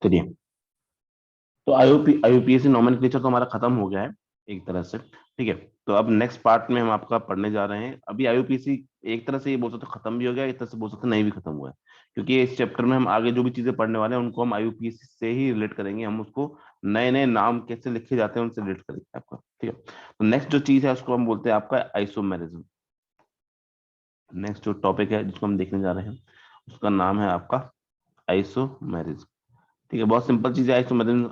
चलिए, तो IUPAC nomenclature तो हमारा खत्म हो गया है एक तरह से। ठीक है, तो अब नेक्स्ट पार्ट में हम आपका पढ़ने जा रहे हैं। अभी आईयूपीएसी एक तरह से ये बोल सकते हैं खत्म भी हो गया, एक तरह से बोल सकते हैं नहीं भी खत्म हुआ है, क्योंकि इस चैप्टर में हम आगे जो भी चीजें पढ़ने वाले हैं उनको हम आईयूपीएसी से ही रिलेट करेंगे। हम उसको नए नए नाम कैसे लिखे जाते हैं उनसे रिलेट करेंगे आपका। ठीक है, तो नेक्स्ट जो चीज है उसको हम बोलते हैं आपका आइसोमेरिज्म। नेक्स्ट जो टॉपिक है जिसको हम देखने जा रहे हैं उसका नाम है आपका आइसोमेरिज्म। ठीक है, बहुत सिंपल चीज है आइसोमेरिज्म।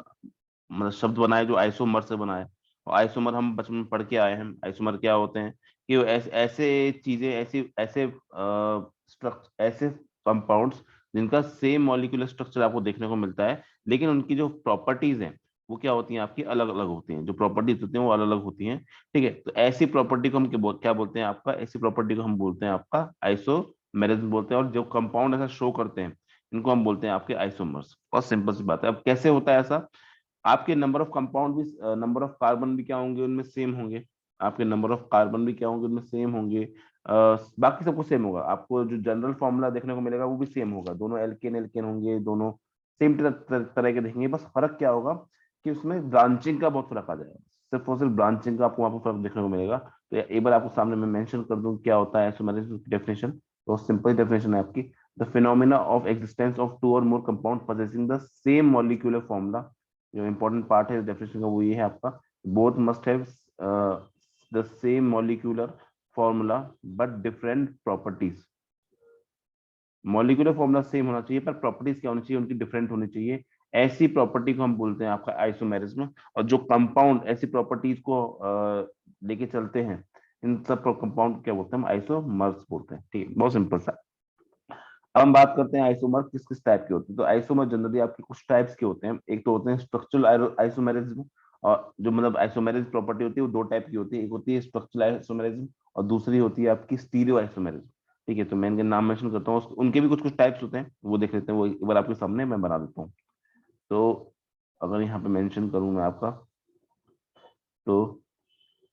मतलब शब्द बनाए जो आइसोमर से बनाए, और आइसोमर हम बचपन में पढ़ के आए हैं। आइसोमर क्या होते हैं कि वो ऐसे चीजें, ऐसी ऐसे स्ट्रक्चर, ऐसे कंपाउंड्स जिनका सेम मॉलिक्यूलर स्ट्रक्चर आपको देखने को मिलता है, लेकिन उनकी जो प्रॉपर्टीज हैं वो क्या होती हैं, आपकी अलग अलग होती हैं। जो प्रॉपर्टीज होती हैं वो अलग अलग होती हैं। ठीक है, तो ऐसी प्रॉपर्टी को हम क्या बोलते हैं आपका, ऐसी प्रॉपर्टी को हम बोलते हैं आपका आइसोमेरिज्म बोलते हैं। और जो कंपाउंड ऐसा शो करते हैं इनको हम बोलते हैं आपके आइसोमर्स। बहुत सिंपल सी बात है। अब कैसे होता है ऐसा, आपके नंबर ऑफ कंपाउंड भी, नंबर ऑफ कार्बन भी क्या होंगे उनमें सेम होंगे। आपके नंबर ऑफ कार्बन भी क्या होंगे उनमें सेम होंगे। बाकी सब कुछ सेम होगा। आपको जो जनरल फॉर्मूला देखने को मिलेगा वो भी सेम होगा। दोनों एल्केन एल्केन होंगे, दोनों सेम तरह के देखेंगे। बस फर्क क्या होगा कि उसमें ब्रांचिंग का बहुत फर्क आ जाएगा। सिर्फ और सिर्फ ब्रांचिंग का आपको वहाँ पर फर्क देखने को मिलेगा। तो एक बार आपको सामने मैं मेंशन कर दूं क्या होता है आइसोमेरिज्म की डेफिनेशन। तो सिंपल डेफिनेशन है आपकी, the phenomena of existence of two or more compound possessing the same molecular formula. जो इंपॉर्टेंट पार्ट है डेफिनेशन का वो ये है आपका, both must have the same molecular formula but different properties. Molecular formula same होना चाहिए पर प्रॉपर्टीज क्या होनी चाहिए, उनकी डिफरेंट होनी चाहिए। ऐसी प्रॉपर्टी को हम बोलते हैं आपका आइसोमेरिज्म। और जो कंपाउंड ऐसी प्रॉपर्टीज को लेके चलते हैं, इन सब कंपाउंड क्या बोलते हैं, हम आइसोमर्स बोलते हैं। ठीक है, बहुत सिंपल सा। अब हम बात करते हैं आइसोमर किस किस टाइप के होते हैं। तो आइसोमर जनरली आपके कुछ टाइप्स के होते हैं। एक तो होते हैं स्ट्रक्चरल आइसोमेरिज्म, और जो मतलब आइसोमेरिज्म प्रॉपर्टी होती है वो दो टाइप की होती है। एक होती है स्ट्रक्चरल आइसोमेरिज्म और दूसरी होती है आपकी स्टीरियो आइसोमेरिज्म। ठीक है, तो मैं इनके नाम मेंशन करता हूँ, उनके भी कुछ कुछ टाइप्स होते हैं, वो देख लेते हैं। वो एक बार आपके सामने मैं बना देता हूँ। तो अगर यहाँ पे मेंशन करूँ मैं आपका, तो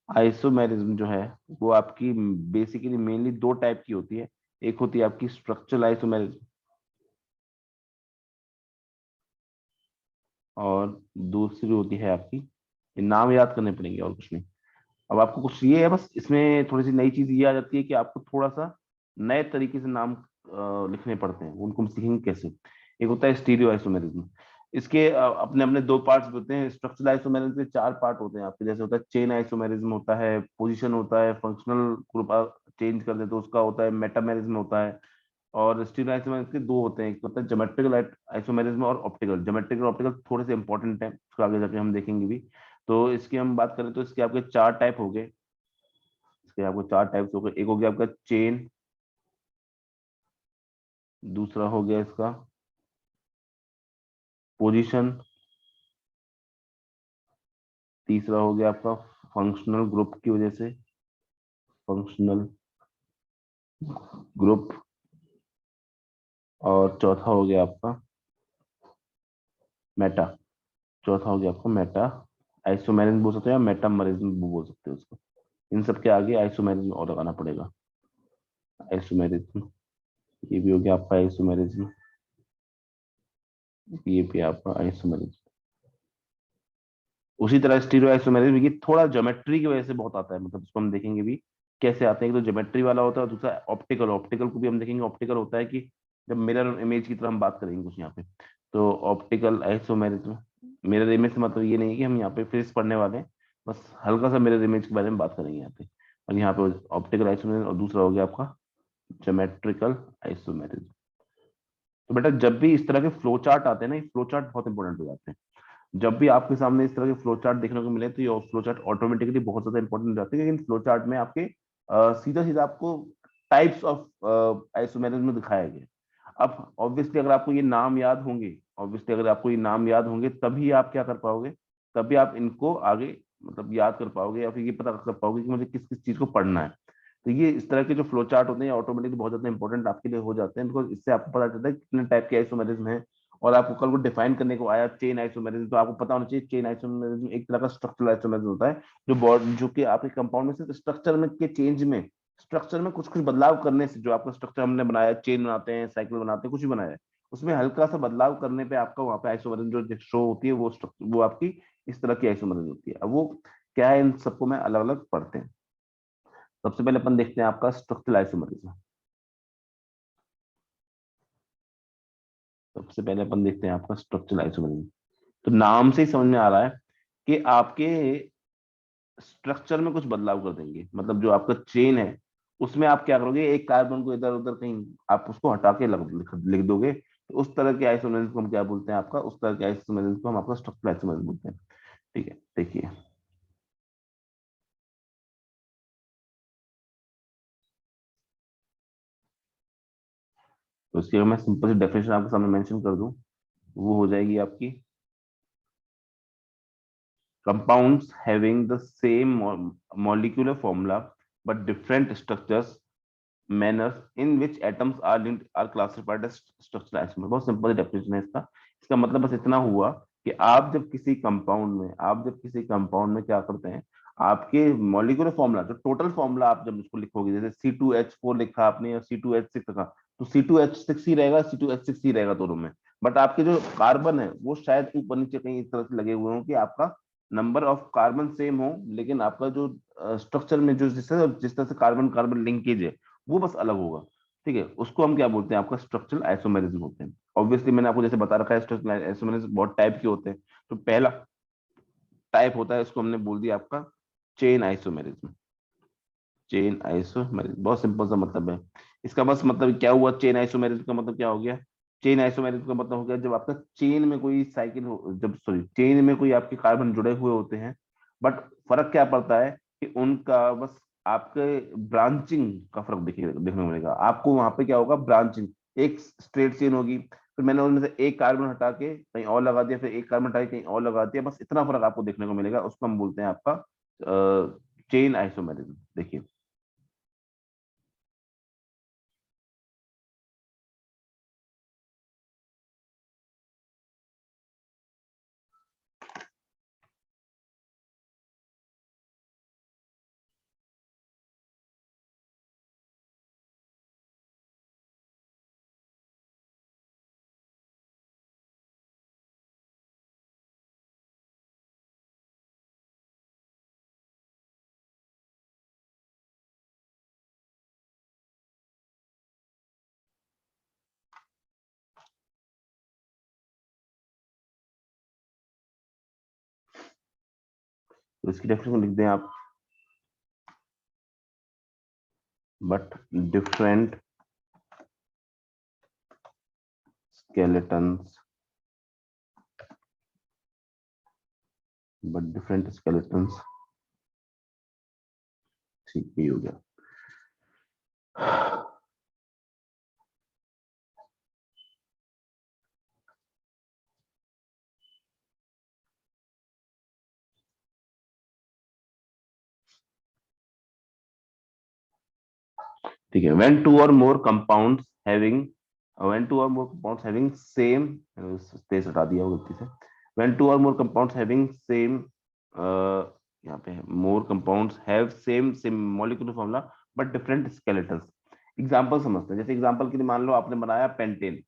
आइसोमेरिज्म जो है वो आपकी बेसिकली मेनली दो टाइप की होती है। एक होती है आपकी स्ट्रक्चरल आइसोमेरिज्म, और दूसरी होती है आपकी, ये नाम याद करने पड़ेंगे और कुछ नहीं। अब आपको कुछ ये है, बस इसमें थोड़ी सी नई चीज ये आ जाती है कि आपको थोड़ा सा नए तरीके से नाम लिखने पड़ते हैं। उनको हम सीखेंगे कैसे। एक होता है स्टीरियो आइसोमेरिज्म। इसके अपने अपने दो पार्ट्स होते हैं। स्ट्रक्चरल आइसोमेरिज्म के चार पार्ट होते हैं आपके। जैसे होता है चेन आइसोमेरिज्म, होता है पोजीशन, होता है फंक्शनल ग्रुप चेंज कर देते तो उसका होता है मेटामेरिज्म होता है। और स्टीरियो आइसोमेरिज्म के दो होते हैं, एक होता है ज्योमेट्रिकल आइसोमेरिज्म और ऑप्टिकल। ज्योमेट्रिकल और ऑप्टिकल थोड़े से इंपॉर्टेंट है, उसको आगे जाके हम देखेंगे भी। तो इसकी हम बात करें तो इसके आपके चार टाइप हो गए। इसके आपको चार टाइप्स हो गए। एक हो गया आपका चेन, दूसरा हो गया इसका पोजीशन, तीसरा हो गया आपका फंक्शनल ग्रुप की वजह से, फंक्शनल ग्रुप, और चौथा हो गया आपका मेटा। चौथा हो गया आपका मेटा आइसोमेरिज्म बोल सकते हैं, या मेटामरिज्म भी बोल सकते हैं उसको। इन सब के आगे आइसोमेरिज्म और लगाना पड़ेगा। आइसोमेरिज्म, ये भी हो गया आपका आइसोमेरिज्म, ये भी आपका आइसोमेरिज्म। उसी तरह स्टीरियो आइसोमेरिज्म ये थोड़ा ज्योमेट्री की वजह से बहुत आता है। मतलब इसको हम देखेंगे भी कैसे आते हैं। एक तो ज्योमेट्री वाला होता है और दूसरा ऑप्टिकल। ऑप्टिकल को भी हम देखेंगे। ऑप्टिकल होता है कि जब मिरर इमेज की तरह हम बात करेंगे कुछ यहाँ पे, तो ऑप्टिकल आइसोमेरिज्म। मिरर इमेज से मतलब ये नहीं है कि हम यहाँ पे फिजिक्स पढ़ने वाले हैं, बस हल्का सा मिरर इमेज के बारे में बात करेंगे यहाँ पे। और यहाँ पे ऑप्टिकल आइसोमेरिज्म, और दूसरा हो गया आपका ज्योमेट्रिकल आइसोमेरिज्म। तो बेटा जब भी इस तरह के फ्लो चार्ट आते हैं ना, ये फ्लो चार्ट बहुत इंपॉर्टेंट हो जाते हैं। जब भी आपके सामने इस तरह के फ्लो चार्ट देखने को मिले तो ये फ्लो चार्ट ऑटोमेटिकली बहुत ज्यादा इंपॉर्टेंट हो जाते हैं। लेकिन फ्लो चार्ट में आपके सीधा सीधा आपको टाइप्स ऑफ आइसोमेरिज्म दिखाया गया। अब ऑब्वियसली अगर आपको ये नाम याद होंगे, ऑब्वियसली अगर आपको ये नाम याद होंगे तभी आप क्या कर पाओगे, तभी आप इनको आगे मतलब याद कर पाओगे, या फिर ये पता कर पाओगे कि मुझे किस किस चीज को पढ़ना है। तो ये इस तरह के जो फ्लो चार्ट होते हैं ऑटोमेटिकली बहुत ज्यादा इंपॉर्टेंट आपके लिए हो जाते हैं, बिकॉज इससे आपको पता चलता है कि कितने टाइप के आइसोमेरिज्म है। और आपको कल को डिफाइन करने को आया चेन आइसोमेरिज्म, तो आपको पता होना चाहिए चेन आइसोमेरिज्म एक तरह का स्ट्रक्चरल आइसोमेरिज्म होता है, जो बॉडी जो कि आपके कंपाउंड में से स्ट्रक्चर में के चेंज में, स्ट्रक्चर में कुछ कुछ बदलाव करने से जो आपका स्ट्रक्चर हमने बनाया, चेन बनाते हैं, साइकिल बनाते हैं, कुछ भी बनाया है, उसमें हल्का सा बदलाव करने पे आपका वहां पे आइसोमरेज जो शो होती है वो आपकी इस तरह की आइसोमरेज होती है। अब वो क्या है, इन सबको मैं अलग अलग पढ़ते हैं। सबसे पहले अपन देखते हैं आपका स्ट्रक्चरल आइसोमरिज्म। सबसे पहले अपन देखते हैं आपका स्ट्रक्चरल आइसोमरिज्म। तो नाम से ही समझ में आ रहा है कि आपके स्ट्रक्चर में कुछ बदलाव कर देंगे। मतलब जो आपका चेन है उसमें आप क्या करोगे, एक कार्बन को इधर उधर कहीं आप उसको हटा के लिख दोगे। तो उस तरह के आइसोमरेज को हम क्या बोलते हैं, आपका उस तरह के आइसोमरेज को हम आपका स्ट्रक्चरल आइसोमरेज बोलते हैं। ठीक है, देखिए। तो इसकी अगर मैं सिंपल सी डेफिनेशन आपके सामने मेंशन कर दूं, वो हो जाएगी आपकी compounds having the same molecular formula but different structures manners in which atoms are linked are classified as structural isomer। बहुत सिंपल डेफिनेशन है इसका। इसका मतलब बस इतना हुआ कि आप जब किसी कंपाउंड में क्या करते हैं, आपके मॉलिक्यूलर फॉर्मूला जो टोटल फॉर्मूला आप जब उसको लिखोगे, जैसे C2H4 लिखा आपने या C2H6 लिखा, तो C2H6 ही रहेगा, C2H6 ही रहेगा दोनों में। बट आपके जो कार्बन है वो शायद ऊपर नीचे कहीं इस तरह से लगे हुए हो कि आपका नंबर ऑफ कार्बन सेम हो, लेकिन आपका जो स्ट्रक्चर में जो जिस तरह से कार्बन कार्बन लिंकेज है वो बस अलग होगा। ठीक है, उसको हम क्या बोलते हैं, आपका स्ट्रक्चरल आइसोमेरिज्म होते हैं। ऑब्वियसली मैंने आपको जैसे बता रखा है, स्ट्रक्चरल आइसोमेरिज्म बहुत टाइप के होते हैं। तो पहला टाइप होता है, इसको हमने बोल दिया आपका चेन आइसोमेरिज्म। चेन आइसोमेरिज्म बहुत सिंपल सा मतलब है इसका। बस मतलब क्या हुआ, चेन आइसोमेरिज्म का मतलब क्या हो गया, चेन आइसोमेरिज्म का मतलब हो गया जब आपका चेन में कोई साइकिल हो, जब सॉरी चेन में कोई आपके कार्बन जुड़े हुए होते हैं, बट फर्क क्या पड़ता है कि उनका बस आपके ब्रांचिंग का फर्क देखने को मिलेगा आपको। वहां पे क्या होगा, ब्रांचिंग। एक स्ट्रेट चेन होगी, फिर मैंने उनमें से एक कार्बन हटा के कहीं और लगा दिया, फिर एक कार्बन हटा के कहीं और लगा दिया, बस इतना फर्क आपको देखने को मिलेगा। उसको हम बोलते हैं आपका चेन आइसोमेरिज्म। देखिए, तो इसकी डेफिनेशन लिख दें आप, but different skeletons, but different skeletons। ठीक है, हो गया। ठीक है, when two or more compounds having when two or more compounds having same space हटा दिया वो गलती से। when two or more compounds having same यहाँ पे more compounds have same molecular formula but different skeletons। Example समझते हैं। जैसे एग्जाम्पल के लिए मान लो आपने बनाया पेंटेन।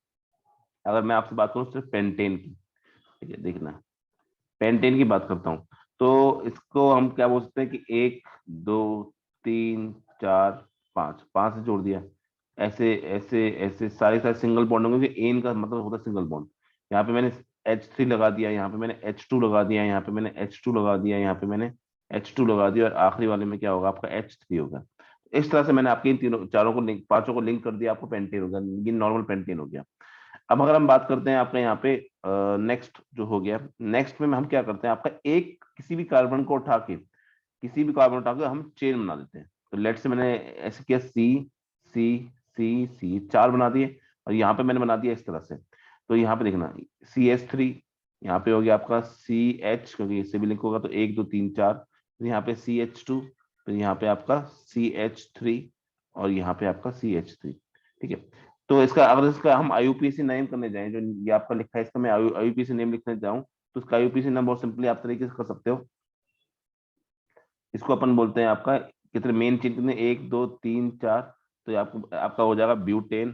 अगर मैं आपसे बात करूं सिर्फ पेंटेन की, ठीक है, देखना, पेंटेन की बात करता हूँ, तो इसको हम क्या बोल सकते हैं कि एक, दो, तीन, चार, पांच, पांच से जोड़ दिया। ऐसे ऐसे ऐसे सारे सारे सिंगल बॉन्ड होंगे, एन का मतलब होता है सिंगल बॉन्ड। यहाँ पे मैंने H3 लगा दिया, यहाँ पे मैंने H2 लगा दिया, यहाँ पे मैंने H2 लगा दिया, यहाँ पे मैंने H2 लगा दिया, और आखिरी वाले में क्या होगा, आपका H3 होगा। इस तरह से मैंने आपके इन तीनों चारों को लिंक, पांचों को लिंक कर दिया, आपको पेंटेन होगा। ये नॉर्मल पेंटेन हो गया। अब अगर हम बात करते हैं आपका यहाँ पे नेक्स्ट जो हो गया, नेक्स्ट में हम क्या करते हैं, आपका एक किसी भी कार्बन उठा के हम चेन बना देते हैं। तो लेट से मैंने ऐसे किया, सी चार बना दिए, और यहाँ पे मैंने बना दिया इस तरह से। तो यहाँ पे देखना, CH3, यहाँ पे हो गया आपका CH, क्योंकि इससे भी लिंक होगा, तो एक, दो, तीन, चार। तो यहाँ पे CH2, तो यहाँ पे आपका CH3, और यहाँ पे आपका CH3। ठीक है, तो इसका अगर इसका हम IUPAC नेम करने जाएं, जो ये आपका लिखा है, इसका मैं IUPAC नेम लिखने जाऊं, तो इसका IUPAC नेम बहुत सिंपली आप तरीके से कर सकते हो। इसको अपन बोलते हैं कितने मेन चेन, कितने, एक, दो, तीन, चार। तो ये आपको आपका हो जाएगा ब्यूटेन,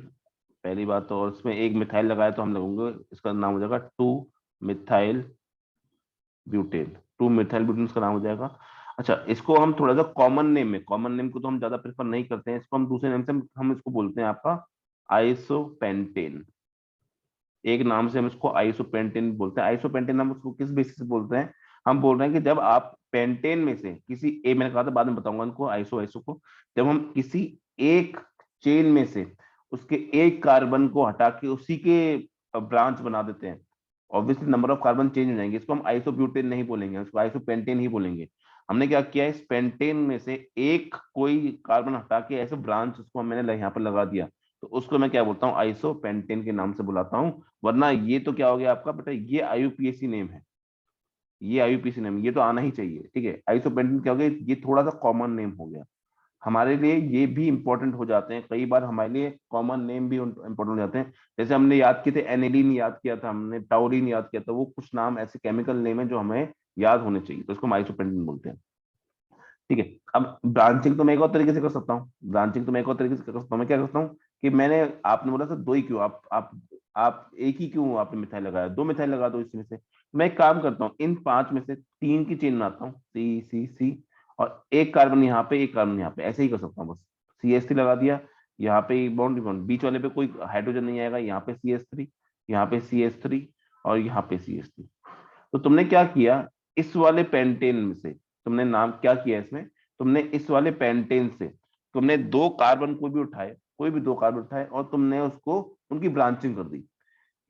पहली बात तो, और इसमें एक मिथाइल लगाया तो हम लगाएंगे, इसका नाम हो जाएगा 2 मिथाइल ब्यूटेन। 2 मिथाइल ब्यूटेन इसका नाम हो जाएगा। अच्छा, इसको हम थोड़ा सा कॉमन नेम में, कॉमन नेम को तो हम ज्यादा प्रेफर नहीं करते हैं, इसको हम दूसरे नेम से हम इसको बोलते हैं आपका आइसोपेंटेन। एक नाम से हम इसको आइसोपेंटेन बोलते हैं। आइसोपेंटेन हम उसको किस बेसिस से बोलते हैं, हम बोल रहे हैं कि जब आप पेंटेन में से किसी एक, मैंने कहा था बाद में बताऊंगा इनको आइसो आइसो को, जब हम किसी एक चेन में से उसके एक कार्बन को हटा के उसी के ब्रांच बना देते हैं, obviously number of carbon change हो जाएंगे। इसको हम आइसोब्यूटेन नहीं बोलेंगे, उसको आइसोपेंटेन ही बोलेंगे। हमने क्या किया है, इस पेंटेन में से एक कोई कार्बन हटा के ऐसे ब्रांच उसको मैंने यहाँ पर लगा दिया, तो उसको मैं क्या बोलता हूँ, आइसोपेंटेन के नाम से बुलाता हूँ। वरना ये तो क्या हो गया आपका बेटा, ये आईयूपीएसी नेम है, ये आईयूपीएसी नेम, ये तो आना ही चाहिए। ठीक है, आइसोपेंटेन क्या हो गया, ये थोड़ा सा कॉमन नेम हो गया हमारे लिए, ये भी इंपॉर्टेंट हो जाते हैं कई बार हमारे लिए, कॉमन नेम भी इंपॉर्टेंट हो जाते हैं। जैसे हमने याद किए थे एनिलीन याद किया था हमने, टाउरीन याद किया था, वो कुछ नाम ऐसे केमिकल नेम है जो हमें याद होने चाहिए, तो इसको हम आइसोपेंटेन बोलते हैं। ठीक है, अब ब्रांचिंग तो मैं एक और तरीके से कर सकता हूँ, ब्रांचिंग तो मैं एक और तरीके से कर सकता हूँ। मैं क्या करता हूँ कि मैंने, आपने बोला था दो ही क्यों, आप एक ही क्यों आपने मिथाइल लगाया, 2 मिथाइल लगा दो इसमें से। मैं एक काम करता हूँ, इन 5 में से 3 की चेन बनाता हूँ, सी सी सी, और एक कार्बन यहाँ पे, एक कार्बन यहाँ पे, ऐसे ही कर सकता हूँ बस। CH3 लगा दिया, यहाँ पे एक बॉन्ड बॉन्ड, बीच वाले पे कोई हाइड्रोजन नहीं आएगा, यहाँ पे CH3, यहाँ पे CH3, और यहाँ पे CH3। तो तुमने क्या किया, इस वाले पेंटेन में से तुमने नाम क्या किया इसमें, तुमने इस वाले पेंटेन से तुमने 2 कार्बन कोई भी उठाए, कोई भी 2 कार्बन उठाए, और तुमने उसको, उनकी ब्रांचिंग कर दी।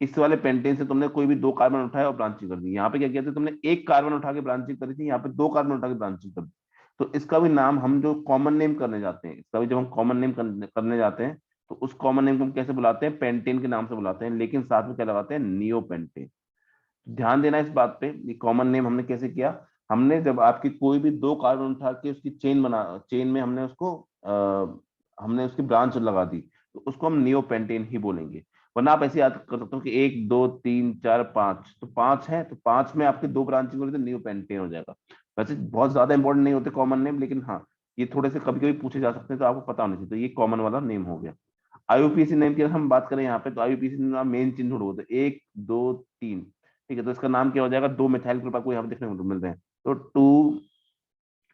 इस वाले पेंटेन से तुमने कोई भी 2 कार्बन उठाए और ब्रांचिंग कर दी। यहाँ पे क्या किया था, तुमने एक कार्बन उठा के ब्रांचिंग करी थी, यहाँ पे 2 कार्बन उठा के ब्रांचिंग कर दी। तो इसका भी नाम, हम जो कॉमन नेम करने जाते हैं, इसका भी जब हम कॉमन नेम करने जाते हैं, तो उस कॉमन नेम को हम कैसे बुलाते हैं, पेंटेन के नाम से बुलाते हैं, लेकिन साथ में क्या लगाते हैं, नियो पेंटेन। ध्यान देना इस बात पे, ये कॉमन नेम हमने कैसे किया, हमने जब आपकी कोई भी 2 कार्बन उठा के उसकी चेन बना, चेन में हमने उसको हमने उसकी ब्रांच लगा दी, तो उसको हम नियो पेंटेन ही बोलेंगे। वरना आप ऐसे याद कर सकते हो कि 1 2 3 4 5, तो 5 है, तो 5 में आपके 2 ब्रांचिंग हो रही, तो नियो पेंटेन हो जाएगा। वैसे बहुत ज्यादा इंपॉर्टेंट नहीं होते कॉमन नेम, लेकिन हाँ, ये थोड़े से कभी कभी पूछे जा सकते हैं, तो आपको पता होना चाहिए, तो ये कॉमन वाला नेम हो गया। आईयूपीएसी नेम की अगर हम बात करें यहाँ पे, तो आईयूपीएसी नेम मेन चिन्ह ढूंढो, तो 1 2 3। ठीक है, तो इसका नाम क्या हो जाएगा, 2 मिथाइल ग्रुप आपको यहाँ पे देखने को मिल रहे हैं, तो 2,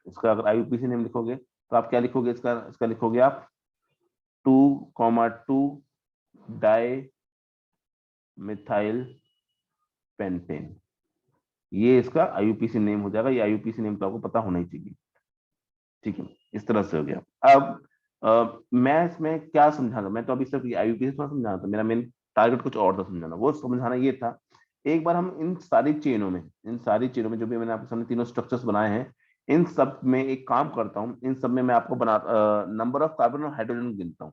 इसका अगर आईयूपीएसी नेम लिखोगे तो आप क्या लिखोगे, इसका इसका लिखोगे आप 2 2 डाई मिथाइल पेंटेन, ये इसका आईयूपीएसी नेम हो जाएगा। ये आईयूपीएसी नेम तो आपको पता होना ही चाहिए। ठीक है, इस तरह से हो गया। अब मैं इसमें क्या समझाना, मैं तो अभी सिर्फ आईयूपीएसी थोड़ा समझाना था, मेरा मेन टारगेट कुछ और था समझाना, वो समझाना ये था, एक बार हम इन सारी चेनों में जो भी मैंने आपके सामने तीनों स्ट्रक्चर्स बनाए हैं, इन सब में एक काम करता हूँ, इन सब में मैं आपको बना नंबर ऑफ कार्बन और हाइड्रोजन गिनता हूँ।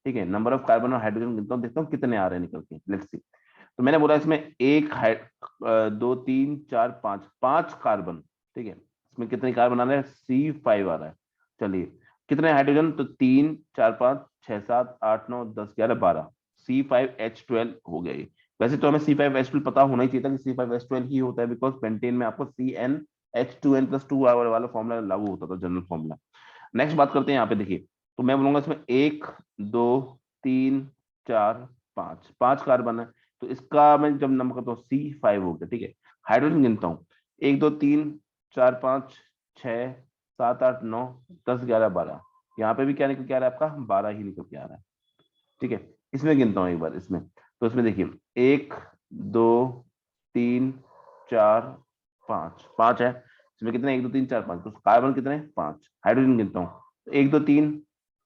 ठीक है, नंबर ऑफ कार्बन और हाइड्रोजन गिनता हूँ, देखता हूँ कितने आ रहे हैं निकल के, लेट्स सी। तो मैंने बोला इसमें 1 2 3 4 5, 5 कार्बन। ठीक है, इसमें कितने कार्बन आ रहे हैं, C5 आ रहा है। चलिए, कितने हाइड्रोजन, तो 3 4 5 6 7 8 9 10 11 12, C5H12 हो गया ये। वैसे तो हमें C5H12 पता होना ही चाहिए था कि C5H12 ही होता है, बिकॉज पेंटेन में आपको CnH2n+2 वाला फॉर्मूला लागू होता था, जनरल फॉर्मूला। नेक्स्ट बात करते हैं यहाँ पे, देखिए, तो मैं बोलूंगा इसमें 1 2 3 4 5, 5 कार्बन है, तो इसका मैं जब नंबर करता हूँ C5 हो गया। ठीक है, हाइड्रोजन गिनता हूँ, 1 2 3 4 5 6 7 8 9 10 11 12, यहाँ पे भी क्या निकल के आ रहा है आपका, 12 ही निकल के आ रहा है। ठीक है, इसमें गिनता हूँ एक बार इसमें, तो इसमें देखिए 1 2 3 4 5, 5 है इसमें, कितने, 1 2 3 4 5, तो कार्बन कितने, 5। हाइड्रोजन गिनता हूँ, 1 2 3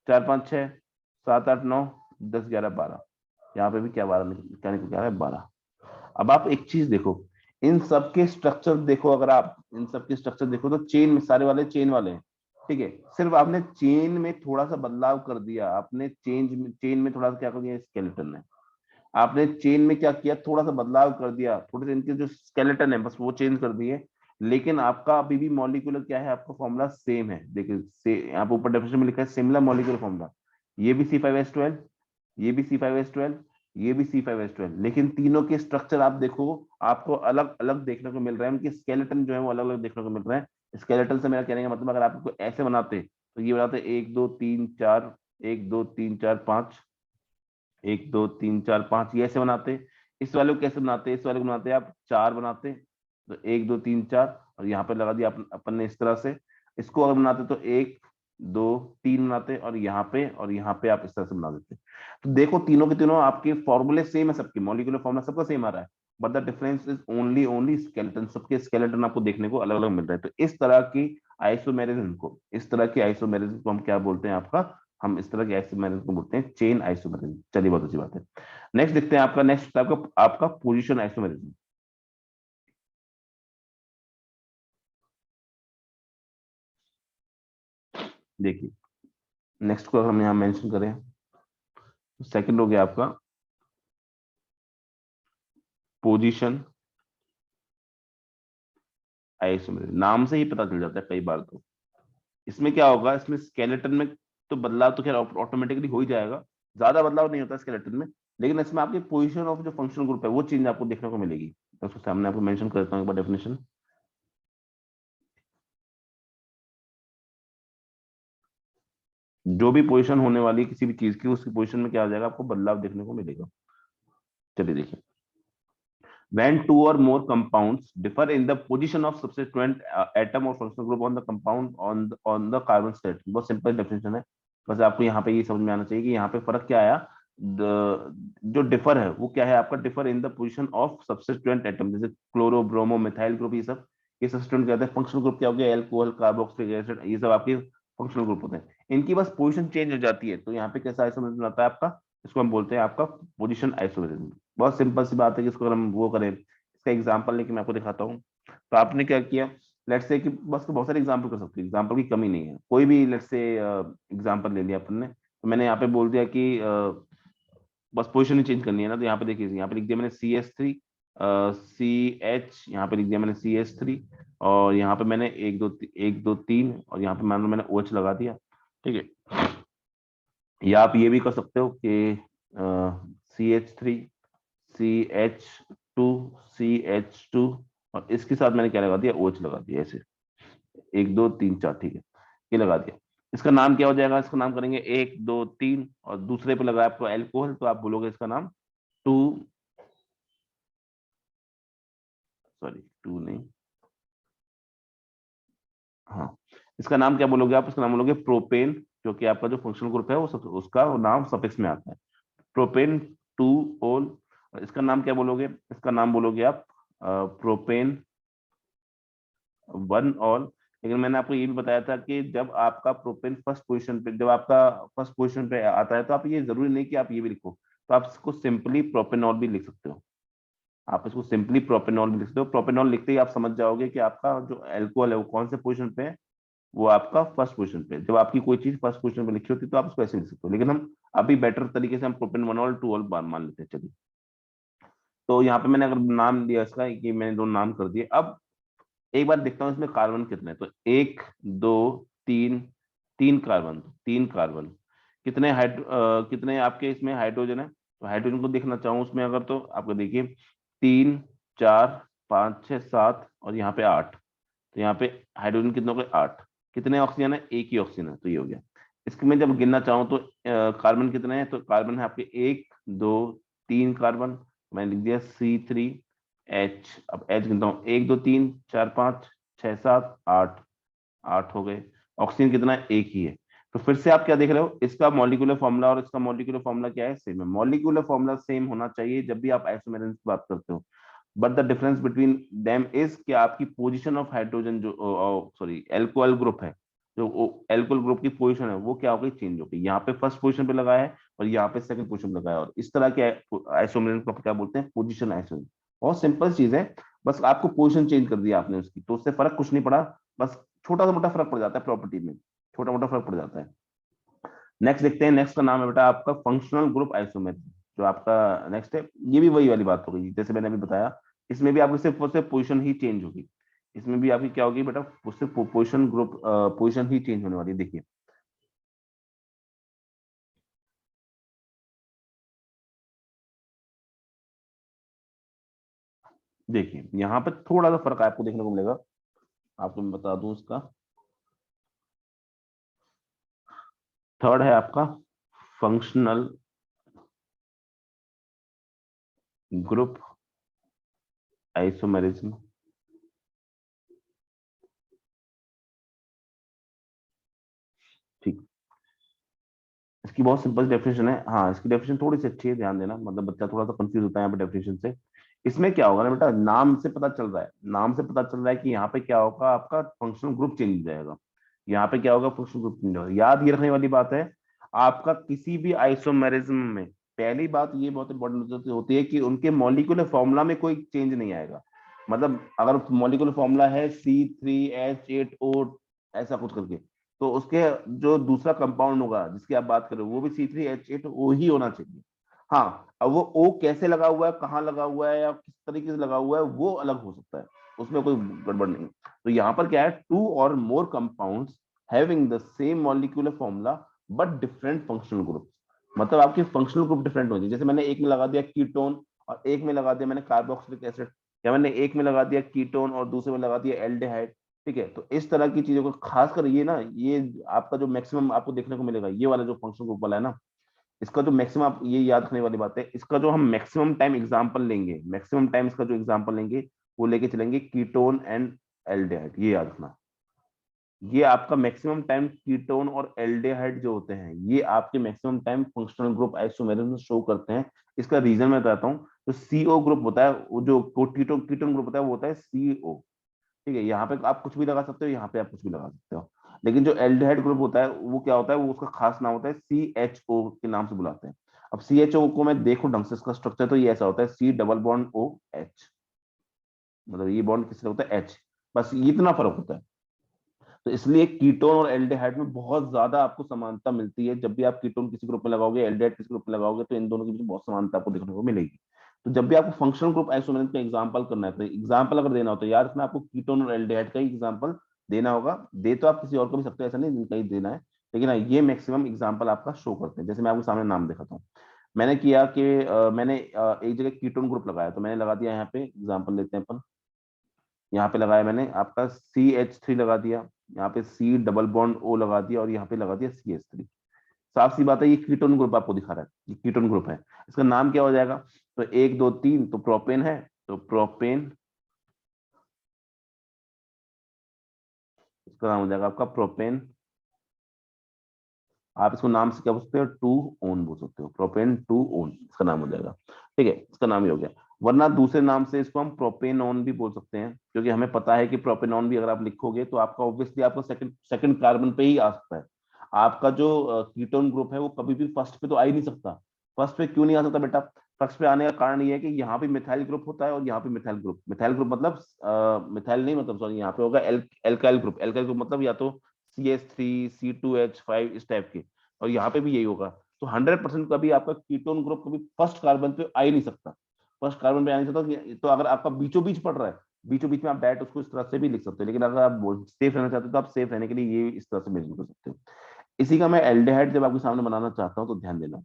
4 5 6 7 8 9 10 11 12, यहाँ पे भी क्या 12 क्या निकल के आ रहा है, 12। अब आप एक चीज देखो, इन सबके स्ट्रक्चर देखो, अगर आप इन सबके स्ट्रक्चर देखो, तो चेन में सारे वाले चेन वाले हैं। ठीक है, सिर्फ आपने चेन में थोड़ा सा बदलाव कर दिया, आपने चेन में थोड़ा सा क्या कर दिया, स्केलेटन है, आपने चेन में क्या किया, थोड़ा सा बदलाव कर दिया, थोड़े से इनके जो स्केलेटन है बस वो चेंज कर दिए, लेकिन आपका अभी भी मॉलिक्यूलर क्या है, आपका फॉर्मूला सेम है। देखिए यहाँ पे ऊपर डेफिनेशन में लिखा है सिमिलर मॉलिक्यूलर फॉर्मूला, ये भी C5H12, ये भी C5H12, ये भी C5H12, लेकिन तीनों के स्ट्रक्चर आप देखो, आपको अलग अलग देखने को मिल रहे हैं, उनके स्केलेटन जो है वो अलग अलग देखने को मिल रहे हैं। स्केलेटन से मेरा कहने का मतलब, अगर आपको ऐसे बनाते तो ये बनाते 1 2 3 4, 1 2 3 4 5, 1 2 3 4 5 ये ऐसे बनाते हैं। इस वाले को कैसे बनाते हैं, इस वाले को बनाते हैं आप 4 बनाते हैं, तो 1 2 3 4 और यहाँ पे लगा दिया अपन ने इस तरह से। इसको अगर बनाते तो 1 2 3 बनाते और यहाँ पे आप इस तरह से बना देते। तो देखो तीनों के तीनों आपके फॉर्मूले सेम है, सबके मॉलिक्यूलर फॉर्मूला सबका सेम आ रहा है, but the difference is only skeleton. सबके स्केलेटन आपको देखने को अलग अलग मिल रहे हैं। तो इस तरह की आइसोमेरिज्म को हम क्या बोलते हैं आपका, हम इस तरह के आइसोमेरिज्म को बोलते हैं चेन आइसोमेरिज्म। चलिए बहुत अच्छी बात है। नेक्स्ट देखते हैं आपका, नेक्स्ट आपका पोजीशन आइसोमेरिज्म। देखिए नेक्स्ट को हम यहाँ मेंशन करें, सेकंड हो गया आपका पोजीशन आइसोमेरिज्म। नाम से ही पता चल जाता है कई बार। तो इसमें क्या होगा, इसमें स्केलेटन में तो बदलाव तो खैर ऑटोमेटिकली हो ही जाएगा, ज्यादा बदलाव नहीं होता स्केलेटन में, लेकिन इसमें आपकी पोजीशन ऑफ जो फंक्शनल ग्रुप है वो चेंज आपको देखने को मिलेगी। तो उसके सामने आपको मेंशन करता हूँ एक बार डेफिनेशन। जो भी पोजीशन होने वाली है किसी भी चीज की, उसकी पोजीशन में क्या हो जाएगा, आपको बदलाव देखने को मिलेगा। चलिए देखिए, when two or more compounds differ in the position of subsequent atom or functional group on the compound on the carbon state। बहुत सिंपल डेफिनेशन है, बस आपको यहाँ पे ये समझ में आना चाहिए कि यहाँ पे फर्क क्या आया। जो डिफर है वो क्या है आपका, differ in the position of substituent atom, जैसे क्लोरो ब्रोमो मिथाइल ग्रुप, ये सब्सिट्यूएंट कहते हैं। फंक्शनल ग्रुप क्या हो गया, अल्कोहल कार्बोक्सिलिक एसिड, ये सब आपके फंक्शनल ग्रुप होते हैं। इनकी बस पोजीशन चेंज हो जाती है, तो यहाँ पे कैसा आइसोमेरिज्म आता है आपका, इसको हम बोलते हैं आपका पोजीशन आइसोमेरिज्म। बहुत सिंपल सी बात है कि इसको अगर हम वो करें, इसका एग्जांपल लेके मैं आपको दिखाता हूँ। तो आपने क्या किया, लेट्स से कि बस बहुत सारे एग्जांपल कर सकते हैं, एग्जांपल की कमी नहीं है, कोई भी लेट्स से एग्जांपल ले लिया अपन ने। तो मैंने यहाँ पे बोल दिया कि बस पोजीशन ही चेंज करनी है ना, तो यहाँ पे देखिए, यहाँ पे लिख दिया मैंने CS3 CH, यहाँ पे लिख दिया मैंने CS3, और यहाँ पे मैंने 1 2 3 और यहाँ पे मान लो मैंने OH लगा दिया। ठीक है, या आप ये भी कर सकते हो कि CH3 CH2 CH2 और इसके साथ मैंने क्या लगा दिया, OH लगा दिया ऐसे, 1 2 3 4, ठीक है, ये लगा दिया। इसका नाम क्या हो जाएगा, इसका नाम करेंगे 1 2 3, और दूसरे पे लगा आपको एल्कोहल, तो आप बोलोगे इसका नाम टू, सॉरी टू नहीं, हाँ, इसका नाम क्या बोलोगे आप, इसका नाम बोलोगे प्रोपेन, क्योंकि आपका जो फंक्शनल ग्रुप है वो उसका वो नाम सफिक्स में आता है, प्रोपेन 2 ओल। इसका नाम क्या बोलोगे, इसका नाम बोलोगे आप प्रोपेन 1 ऑल। लेकिन मैंने आपको ये भी बताया था कि जब आपका प्रोपेन फर्स्ट पोजीशन पे, जब आपका फर्स्ट पोजीशन पे आता है, तो आप ये जरूरी नहीं कि आप ये भी लिखो, तो आप इसको सिंपली प्रोपेनॉल भी लिख सकते हो। आप इसको सिंपली प्रोपेनॉल भी लिख सकते हो। प्रोपेनॉल लिखते ही आप समझ जाओगे कि आपका जो अल्कोहल है वो कौन से पोजीशन पे है, वो आपका फर्स्ट पोजीशन पे। जब आपकी कोई चीज फर्स्ट पोजीशन पे लिखी होती है तो आप उसको ऐसे लिख सकते हो, लेकिन हम अभी बेटर तरीके से हम प्रोपेन 1 ऑल 2 ऑल मान लेते हैं। चलिए, तो यहाँ पे मैंने अगर नाम दिया इसका कि मैंने दो नाम कर दिए, अब एक बार देखता हूँ इसमें कार्बन कितने हैं। तो 1 2 3, 3 कार्बन, 3 कार्बन, कितने आपके इसमें हाइड्रोजन है। तो हाइड्रोजन को देखना चाहूँ उसमें अगर, तो आपको देखिए 3 4 5 6 7 और यहाँ पे 8। तो यहाँ पे हाइड्रोजन कितने हो गए, 8। कितने ऑक्सीजन है, एक ही ऑक्सीजन है, तो ये हो गया। इसके में जब गिनना चाहूँ तो कार्बन कितने हैं, तो कार्बन है आपके 1 2 3 कार्बन, मैंने लिख दिया C3H। अब H गिनता हूँ, 1 2 3 4 5 6 7 8, 8 हो गए। ऑक्सीजन कितना है, एक ही है। तो फिर से आप क्या देख रहे हो, इसका मॉलिक्यूलर फॉर्मूला और इसका मॉलिक्यूलर फॉर्मूला क्या है, सेम है। मॉलिक्यूलर फॉर्मूला सेम होना चाहिए जब भी आप आइसोमेरिज्म की बात करते हो, but the difference between them is कि आपकी पोजीशन ऑफ हाइड्रोजन जो, सॉरी एल्कोहल ग्रुप है, जो एल्कोहल ग्रुप की पोजीशन है वो क्या हो गई, चेंज हो गई। यहाँ पे फर्स्ट पोजीशन पे लगा है और यहाँ पे सेकंड पोजीशन पे लगा है, और इस तरह के आइसोमेरिज्म को क्या बोलते हैं, पोजीशन आइसोमेरिज्म। बहुत सिंपल चीज है, बस आपको पोजीशन चेंज कर दिया आपने उसकी, तो उससे फर्क कुछ नहीं पड़ा, बस छोटा सा मोटा फर्क पड़ जाता है प्रॉपर्टी में, छोटा मोटा फर्क पड़ जाता है। नेक्स्ट देखते हैं, नेक्स्ट का नाम है बेटा आपका फंक्शनल ग्रुप आइसोमेरिज्म। जो आपका नेक्स्ट है, ये भी वही वाली बात हो गई जैसे मैंने अभी बताया। इसमें भी आपकी सिर्फ पोजीशन ही चेंज होगी, इसमें भी आपकी क्या होगी बेटा, उससे पोजीशन ग्रुप पोजीशन ही चेंज होने वाली है। देखिए, देखिए यहाँ पे थोड़ा सा फर्क आपको देखने को मिलेगा, आपको मैं बता दूं इसका। थर्ड है आपका फंक्शनल ग्रुप आइसोमेरिज्म, ठीक। इसकी बहुत सिंपल डेफिनेशन है, हाँ इसकी डेफिनेशन थोड़ी सी अच्छी है, ध्यान देना, मतलब बच्चा थोड़ा सा कंफ्यूज होता है यहाँ पे डेफिनेशन से। इसमें क्या होगा ना बेटा, नाम से पता चल रहा है, नाम से पता चल रहा है कि यहाँ पे क्या होगा, आपका फंक्शनल ग्रुप चेंज हो जाएगा। यहाँ पे क्या होगा, फंक्शनल ग्रुप चेंज होगा। याद ये रखने वाली बात है, आपका किसी भी आइसोमेरिज्म में पहली बात ये बहुत इंपॉर्टेंट होती है कि उनके मॉलिक्यूलर फॉर्मूला में कोई चेंज नहीं आएगा। मतलब अगर मॉलिक्यूलर फॉर्मूला है C3H8O ऐसा कुछ करके, तो उसके जो दूसरा कंपाउंड होगा जिसकी आप बात कर रहे हो वो भी C3H8O ही होना चाहिए। हाँ, अब वो O कैसे लगा हुआ है, कहाँ लगा हुआ है, या किस तरीके से लगा हुआ है, वो अलग हो सकता है, उसमें कोई गड़बड़ नहीं। तो यहाँ पर क्या है, two or more compounds having the same molecular formula but different functional group. मतलब आपके फंक्शनल ग्रुप डिफरेंट हो जाए, जैसे मैंने एक में लगा दिया कीटोन और एक में लगा दिया मैंने कार्बोक्सिलिक एसिड, या मैंने एक में लगा दिया कीटोन और दूसरे में लगा दिया एल्डिहाइड। ठीक है, तो इस तरह की चीजों को खासकर ये ना, ये आपका जो मैक्सिमम आपको देखने को मिलेगा, ये वाला जो फंक्शन ग्रुप वाला है ना, इसका जो मैक्सिमम, आप ये याद रखने वाली बात है, इसका जो हम मैक्सिमम टाइम एग्जांपल लेंगे, मैक्सिमम टाइम इसका जो एग्जांपल लेंगे वो लेके चलेंगे कीटोन एंड एल्डिहाइड, ये याद रखना। ये आपका मैक्सिमम टाइम कीटोन और एल्डिहाइड जो होते हैं, ये आपके maximum time functional group isomerism में शो करते हैं। इसका रीजन मैं बताता हूँ। जो सीओ ग्रुप होता है, वो जो कीटोन कीटोन ग्रुप होता है वो होता है सीओ। ठीक है, यहाँ पे आप कुछ भी लगा सकते हो, यहाँ पे आप कुछ भी लगा सकते हो। लेकिन जो एल्डिहाइड ग्रुप होता है वो क्या होता है, वो उसका खास नाम होता है CHO के नाम से बुलाते हैं। अब CHO को मैं देखूं ढंग से इसका स्ट्रक्चर, तो ये ऐसा होता है C डबल बॉन्ड OH, मतलब ये बॉन्ड किससे होता है, H। बस इतना फर्क होता है। तो इसलिए कीटोन और एल्डिहाइड में बहुत ज्यादा आपको समानता मिलती है। जब भी आप कीटोन किसी ग्रुप में लगाओगे, एल्डिहाइड किसी ग्रुप में लगाओगे, तो इन दोनों के बीच बहुत समानता आपको देखने को मिलेगी। तो जब भी आपको फंक्शनल ग्रुप आइसोमेरिज्म का एग्जांपल करना है, तो एग्जांपल अगर देना हो तो यार इसमें आपको कीटोन और एल्डिहाइड का ही एग्जांपल देना होगा। दे तो आप किसी और को भी सकते हो, ऐसा नहीं जिनका ही देना है, लेकिन हाँ, ये मैक्सिमम एग्जाम्पल आपका शो करते हैं। जैसे मैं आपके सामने नाम दिखाता हूँ। मैंने किया कि मैंने एक जगह कीटोन ग्रुप लगाया, तो मैंने लगा दिया यहाँ पे, एग्जाम्पल लेते हैं अपन। यहाँ पे लगाया मैंने आपका CH3 लगा दिया, यहाँ पे C डबल बॉन्ड O लगा दिया, और यहाँ पे लगा दिया CH3। साफ सी बात है, ये कीटोन ग्रुप आपको दिखा रहा है, ये कीटोन ग्रुप है। इसका नाम क्या हो जाएगा, तो 1 2 3 तो प्रोपेन है, तो प्रोपेन, इसका नाम हो जाएगा आपका प्रोपेन। आप इसको नाम से क्या बोल सकते हो, 2 ओन बोल सकते हो, प्रोपेन 2 ओन इसका नाम हो जाएगा। ठीक है, इसका नाम ही हो गया। वरना दूसरे नाम से इसको हम प्रोपेनॉन भी बोल सकते हैं, क्योंकि हमें पता है कि प्रोपेनॉन भी अगर आप लिखोगे तो आपका ऑब्वियसली आपका सेकंड सेकंड कार्बन पे ही आ सकता है। आपका जो कीटोन ग्रुप है वो कभी भी फर्स्ट पे तो आ ही नहीं सकता। फर्स्ट पे क्यों नहीं आ सकता बेटा, फर्स्ट पे आने का कारण ये है कि यहाँ पे मिथाइल ग्रुप होता है और यहाँ पे मिथाइल ग्रुप मतलब मिथाइल नहीं, मतलब सॉरी, यहाँ पे होगा एल्काइल ग्रुप। एल्काइल ग्रुप मतलब या तो CH3 C2H5 इस टाइप के, और यहाँ पे भी यही होगा। तो 100% कभी आपका कीटोन ग्रुप कभी फर्स्ट कार्बन पे आ ही नहीं सकता। फर्स्ट कार्बन पे आ नहीं सकता। तो अगर आपका बीचों बीच पड़ रहा है, बीचों बीच में आप डायरेक्ट उसको इस तरह से भी लिख सकते हो, लेकिन अगर आप सेफ रहना चाहते हो तो आप सेफ रहने के लिए ये इस तरह से मेजर कर सकते हो। इसी का मैं एल्डिहाइड जब आपके सामने बनाना चाहता हूँ तो ध्यान देना।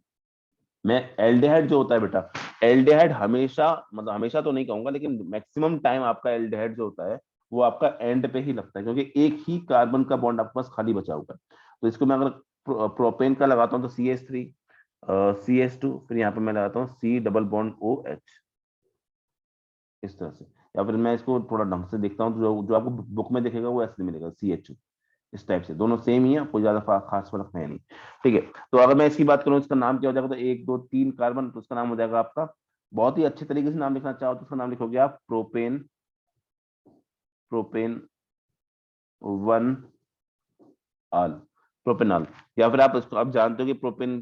मैं एल्डिहाइड जो होता है बेटा, एल्डिहाइड हमेशा, मतलब हमेशा तो नहीं कहूंगा, लेकिन मैक्सिमम टाइम आपका एल्डिहाइड जो होता है वो आपका एंड पे ही लगता है, क्योंकि एक ही कार्बन का बॉन्ड आपके पास खाली बचा हुआ है। तो इसको मैं अगर प्रोपेन का लगाता हूँ तो CH3 CH2, फिर यहाँ पे मैं लगाता हूँ C डबल बॉन्ड OH, इस तरह से। या फिर मैं इसको थोड़ा ढंग से देखता हूँ तो जो आपको बुक में दिखेगा वो ऐसे मिलेगा CH, इस टाइप से। दोनों सेम ही है, कोई ज्यादा खास फर्क है नहीं। ठीक है, तो अगर मैं इसकी बात करूं इसका नाम क्या हो जाएगा, तो 1 2 3 कार्बन, तो इसका नाम हो जाएगा आपका, बहुत ही अच्छे तरीके से नाम लिखना चाहो तो इसका नाम लिखोगे आप प्रोपेन, प्रोपेन 1 आल, प्रोपेनॉल। या फिर आप इसको आप जानते हो कि प्रोपेन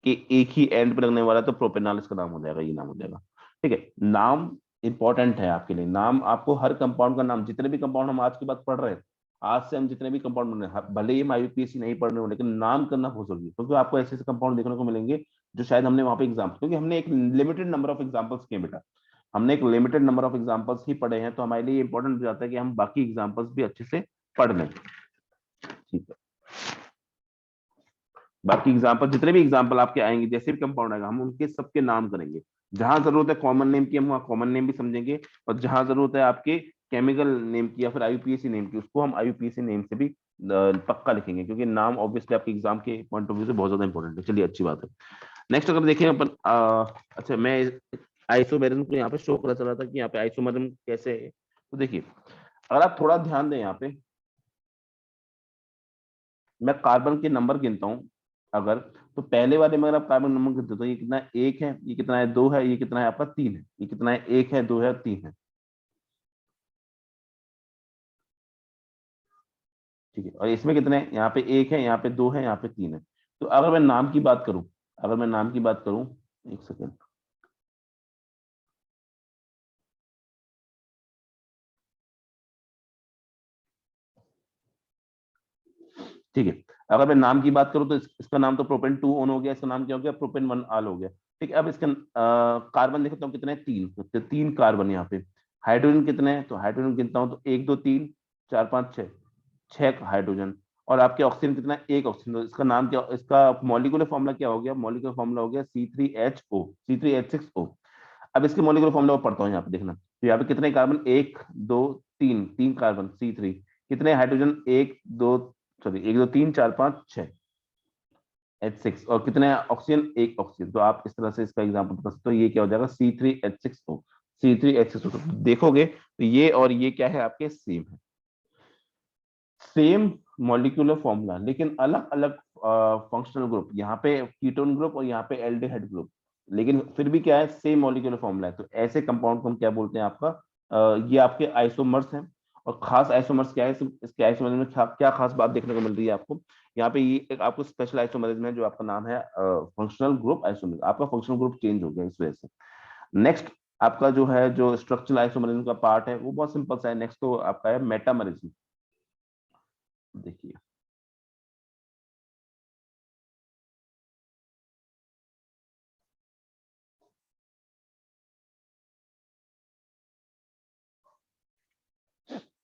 के एक ही एंड पे लगने वाला है, तो प्रोपेनॉल इसका नाम हो जाएगा, ये नाम हो जाएगा। ठीक है, नाम इंपॉर्टेंट है आपके लिए। नाम आपको हर कंपाउंड का नाम, जितने भी कंपाउंड हम आज की बात पढ़ रहे हैं, आज से हम जितने भी कंपाउंड बन रहे हैं, भले ही हम IUPAC नहीं पढ़ रहे हो, लेकिन नाम करना बहुत जरूरी है, क्योंकि आपको ऐसे ऐसे कंपाउंड देखने को मिलेंगे जो शायद हमने वहां पे एग्जाम्पल, क्योंकि हमने एक लिमिटेड नंबर ऑफ एग्जाम्पल्स किए बेटा, हमने एक लिमिटेड नंबर ऑफ एग्जाम्पल्स ही पढ़े हैं, तो हमारे लिए इंपॉर्टेंट हो जाता है कि हम बाकी एग्जाम्पल्स भी अच्छे से पढ़ लें। ठीक है, बाकी एग्जाम्पल, जितने भी एग्जाम्पल आपके आएंगे, जैसे भी कंपाउंड आएगा, हम उनके सबके नाम करेंगे। जहां जरूरत है कॉमन नेम की, हम वहाँ कॉमन नेम भी समझेंगे, और जहां जरूरत है आपके केमिकल नेम की या फिर IUPAC नेम की, उसको हम IUPAC नेम से भी पक्का लिखेंगे, क्योंकि नाम ऑब्वियसली आपके एग्जाम के पॉइंट ऑफ व्यू से बहुत ज्यादा इंपॉर्टेंट है। चलिए, अच्छी बात है। नेक्स्ट अगर देखें अपन अच्छा, मैं आइसोमेरिज्म को यहाँ पे शो करा चला था कि यहाँ पे आइसोमेरिज्म कैसे है। तो देखिए, अगर आप थोड़ा ध्यान दें, यहाँ पे मैं कार्बन के नंबर गिनता हूं अगर, तो पहले वाले में अगर आप कार्बन नंबर गिनते हो तो ये कितना है, एक है, ये कितना है, दो है, ये कितना है आपका, तीन है, ये कितना है, एक है, दो है, तीन है। ठीक है, और इसमें कितने हैं, यहाँ पे एक है, यहाँ पे दो है, यहाँ पे तीन है। तो अगर मैं नाम की बात करूं, अगर मैं नाम की बात करूं, एक सेकेंड, ठीक है, अगर मैं नाम की बात करूं तो इसका नाम तो प्रोपेन टू ऑन हो गया, इसका नाम क्या हो गया, प्रोपेन वन आल हो गया। ठीक है, अब इसका कार्बन देखता हूँ कितने हैं, तीन, तो तीन कार्बन यहाँ पे। हाइड्रोजन कितने हैं, तो हाइड्रोजन गिनता हूँ तो एक, दो, तीन, चार, पाँच, छह, छह हाइड्रोजन। और आपके ऑक्सीजन कितना है, एक ऑक्सीजन। तो इसका नाम क्या, इसका मॉलिक्यूलर फॉर्मूला क्या हो गया, मॉलिक्यूलर फॉर्मूला हो गया C3H O, C3H6O। अब इसके मॉलिक्यूलर फॉर्मूला पढ़ता हूँ यहाँ पे, देखना, तो यहाँ पे कितने कार्बन, एक, दो, तीन, तीन कार्बन C3, कितने हाइड्रोजन, एक, दो, सॉरी, एक, दो, तीन, चार, पाँच, छह, H6, और कितने ऑक्सीजन, एक ऑक्सीजन। तो आप इस तरह से इसका एग्जाम्पल बता सकते हो, ये क्या हो जाएगा, C3H6O, C3H6O। तो देखोगे तो ये और ये क्या है, आपके सेम है, सेम मॉलिक्यूलर फॉर्मूला, लेकिन अलग अलग फंक्शनल ग्रुप, यहाँ पे कीटोन ग्रुप और यहाँ पे एल्डिहाइड ग्रुप, लेकिन फिर भी क्या है, सेम मॉलिक्यूलर फॉर्मूला है। तो ऐसे कंपाउंड को हम क्या बोलते हैं, आपका ये आपके आइसोमर्स हैं। और खास आइसोमर्स क्या है, इसके आइसोमर्स में क्या खास बात देखने को मिल रही है आपको, यहाँ पे ये एक आपको स्पेशल आइसोमरिज्म है जो आपका नाम है फंक्शनल ग्रुप आइसोमरिज्म। आपका फंक्शनल ग्रुप चेंज हो गया इस वजह से। नेक्स्ट आपका जो है, जो स्ट्रक्चरल आइसोमरिज्म का पार्ट है वो बहुत सिंपल सा है। नेक्स्ट तो आपका है मेटामरिज्म। देखिए,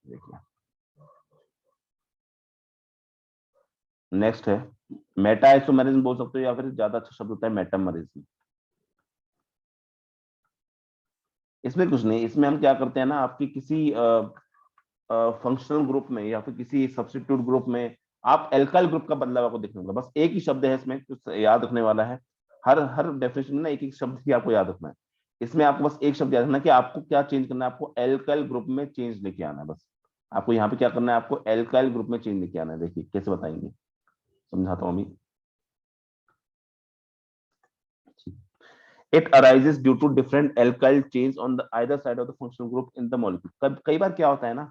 देखिए, नेक्स्ट है मेटा आइसोमेरिज्म बोल सकते हो, या फिर ज्यादा अच्छा शब्द होता है मेटामरिज्म। इसमें कुछ नहीं, इसमें हम क्या करते हैं ना, आपकी किसी फंक्शनल ग्रुप में या फिर किसी सब्स्टिट्यूट ग्रुप में आप एल्काइल ग्रुप का बदलाव आपको देखने होगा। बस एक ही शब्द है इसमें जो याद रखने वाला है। हर हर डेफिनेशन में ना एक एक शब्द ही आपको याद रखना है। इसमें आपको बस एक शब्द याद रखना है कि आपको क्या चेंज करना है, आपको एल्काइल ग्रुप में चेंज लेके आना है बस। आपको यहाँ पे क्या करना है, आपको एल्काइल ग्रुप में चेंज लेके आना है। देखिए कैसे बताएंगे, समझाता हूँ अभी। It arises due to different alkyl chains on the either side of the functional group in the molecule। कई बार क्या होता है ना,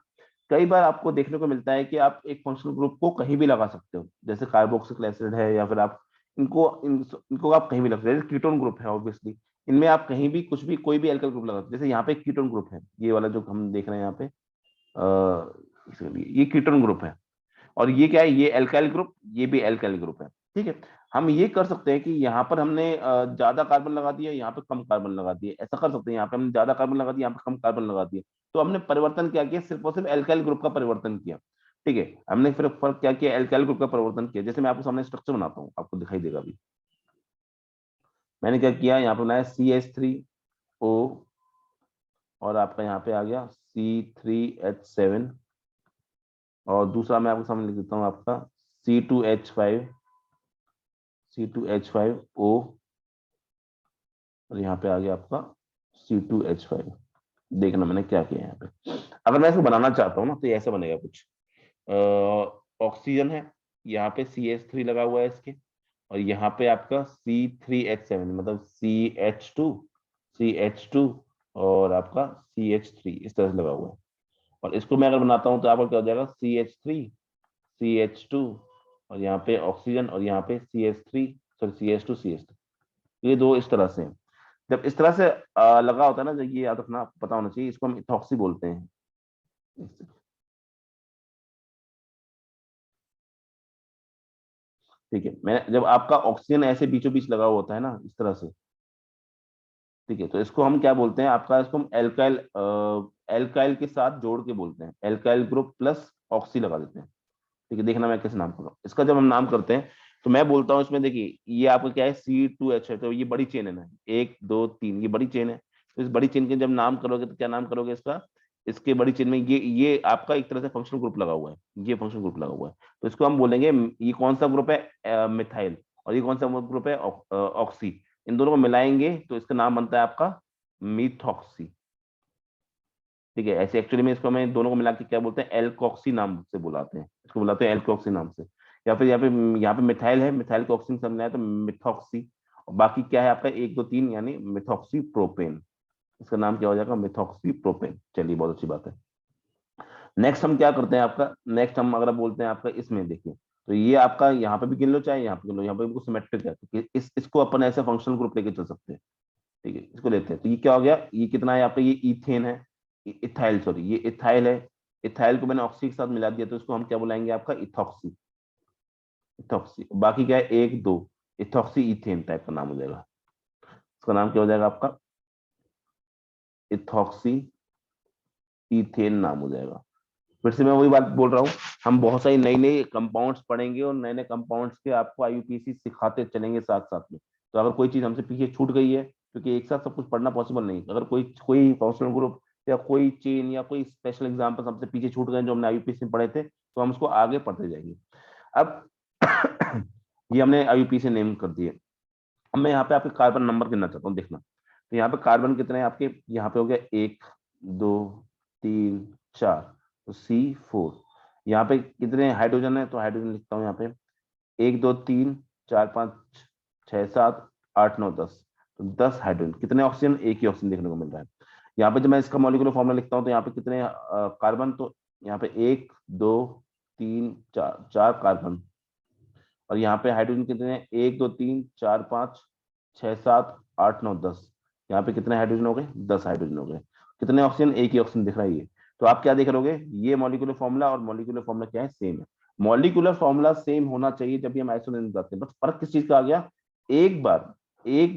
कई बार आपको देखने को मिलता है कि आप एक फंक्शनल ग्रुप को कहीं भी लगा सकते हो, जैसे कार्बोक्सिलिक एसिड है, या फिर आप इनको आप कहीं भी लगा सकते हो। जैसे कीटोन ग्रुप है, ऑब्वियसली इनमें आप कहीं भी कुछ भी कोई भी एल्काइल ग्रुप लगा सकते हो। जैसे यहाँ पे कीटोन ग्रुप है, ये वाला जो हम देख रहे हैं यहाँ पे, ये कीटोन ग्रुप है। और ये क्या है, ये एल्काइल ग्रुप, ये भी एल्काइल ग्रुप है। ठीक है, हम ये कर सकते हैं कि यहाँ पर हमने ज्यादा कार्बन लगा दिया, यहाँ पे कम कार्बन लगा दिए, ऐसा कर सकते हैं। यहाँ पे हमने ज्यादा कार्बन लगा दिया, यहाँ पे कम कार्बन लगा दिए। तो हमने परिवर्तन क्या किया, सिर्फ और सिर्फ एल्काइल ग्रुप का परिवर्तन किया। ठीक है, हमने फिर फर्क क्या किया, एल्काइल ग्रुप का परिवर्तन किया। जैसे मैं आपको सामने स्ट्रक्चर बनाता हूँ, आपको दिखाई देगा अभी। मैंने क्या किया, यहाँ पे बनाया CH3O, और आपका यहाँ पे आ गया C3H7, और दूसरा मैं आपको सामने लिख देता हूँ, आपका C2H5, C2H5O, और यहाँ पे आ गया आपका C2H5। देखना मैंने क्या किया यहाँ पे। अगर मैं इसको बनाना चाहता हूँ ना, तो ये ऐसा बनेगा कुछ, ऑक्सीजन है, यहाँ पे CH3 लगा हुआ है इसके, और यहाँ पे आपका C3H7, मतलब CH2, और आपका CH3 इस तरह से लगा हुआ है। और इसको मैं अगर बनाता हूँ तो आपका क्या हो जाएगा, CH3, CH2, और यहाँ पे ऑक्सीजन, और यहाँ पे CH3, सॉरी CH2, ये दो इस तरह से हैं। जब इस तरह से लगा होता है ना, जब ये याद रखना, आपको पता होना चाहिए, इसको हम इथॉक्सी बोलते हैं। ठीक है, मैं जब आपका ऑक्सीजन ऐसे बीचों बीच लगा हुआ होता है ना, इस तरह से, ठीक है, तो इसको हम क्या बोलते हैं, आपका इसको हम एल्काइल एल्काइल के साथ जोड़ के बोलते हैं, एल्काइल ग्रुप प्लस ऑक्सी लगा देते हैं। ठीक है, देखना मैं कैसे नाम कर रहा हूँ इसका। जब हम नाम करते हैं तो मैं बोलता हूँ इसमें, देखिए ये आपका क्या है, C2H है, तो ये बड़ी चेन है ना, एक, दो, तीन, ये बड़ी चेन है। तो इस बड़ी चेन के जब नाम करोगे तो क्या नाम करोगे इसका, इसके बड़ी चेन में ये आपका एक तरह से फंक्शनल ग्रुप लगा हुआ है, ये फंक्शनल ग्रुप लगा हुआ है। तो इसको हम बोलेंगे, ये कौन सा ग्रुप है, मिथाइल, और ये कौन सा ग्रुप है, ऑक्सी। इन दोनों को मिलाएंगे तो इसका नाम बनता है आपका मिथॉक्सी, ठीक है। ऐसे एक्चुअली में इसको हमें दोनों को मिला के क्या बोलते हैं, एल्कोक्सी नाम से बुलाते हैं, इसको बुलाते हैं एल्कोक्सी नाम से। या फिर यहाँ पे मिथाइल है, मिथाइल को ऑक्सीजन से मिलाया तो मिथॉक्सी। और बाकी क्या है आपका 1 2 3 यानी मिथॉक्सी प्रोपेन, इसका नाम क्या हो जाएगा, मिथॉक्सी प्रोपेन। चलिए बहुत अच्छी बात है। नेक्स्ट हम क्या करते हैं आपका, नेक्स्ट हम अगर बोलते हैं आपका इसमें देखिए, तो ये आपका यहाँ पे भी गिन लो चाहे यहाँ पे गिन लो, यहाँ पे भी सिमेट्रिक है, तो इसको अपन ऐसे फंक्शनल ग्रुप लेके चल सकते हैं, ठीक है। इसको लेते हैं, तो ये क्या हो गया, ये कितना है आपका, ये इथेन है, इथाइल सॉरी, ये इथाइल है। इथाइल को मैंने ऑक्सी के साथ मिला दिया, तो इसको हम क्या बुलाएंगे आपका, इथॉक्सी। इथॉक्सी बाकी क्या है 1 2, इथॉक्सी इथेन टाइप का नाम हो जाएगा, इसका नाम क्या हो जाएगा आपका, इथॉक्सी इथेन नाम हो जाएगा। फिर से मैं वही बात बोल रहा हूँ, हम बहुत सारी नई नई कंपाउंड्स पढ़ेंगे और नए नए कंपाउंड्स के आपको आईयूपीएसी सिखाते चलेंगे साथ साथ में। तो अगर कोई चीज हमसे पीछे छूट गई है, क्योंकि एक साथ सब कुछ पढ़ना पॉसिबल नहीं, अगर कोई कोई फंक्शनल ग्रुप या कोई चेन या कोई स्पेशल एग्जाम्पल हमसे पीछे छूट गए जो हमने आईयूपीएसी में पढ़े थे, तो हम उसको आगे पढ़ते जाएंगे। अब ये हमने आईयूपीएसी नेम कर दिए। अब मैं यहाँ पे आपके कार्बन नंबर गिनना चाहता हूँ, देखना। तो यहाँ पे कार्बन कितने हैं आपके, यहाँ पे हो गया 1 2 3 4, तो C4। यहाँ पे कितने हाइड्रोजन है, तो हाइड्रोजन लिखता हूँ यहाँ पे 1 2 3 4 5 6 7 8 9 10, तो 10 हाइड्रोजन। कितने ऑक्सीजन, एक ही ऑक्सीजन देखने को मिल रहा है। यहाँ पे जब मैं इसका मॉलिक्यूलर फॉर्मूला लिखता हूँ, तो यहाँ पे कितने कार्बन, तो यहाँ पे 1 2 3 4, 4 कार्बन। और यहाँ पे हाइड्रोजन कितने हैं, 1 2 3 4 5 6 7 8 9 10, यहाँ पे कितने हाइड्रोजन हो गए, 10 हाइड्रोजन हो गए। कितने ऑक्सीजन, एक ही ऑक्सीजन दिख रहा है ये। तो आप क्या देख रहोगे, ये मॉलिक्यूलर फॉर्मूला और मॉलिक्यूलर फॉर्मूला क्या है, सेम है। मॉलिक्यूलर फॉर्मूला सेम होना चाहिए जब भी हम आइसोलेशन करते हैं, बस फर्क किस चीज का आ गया, एक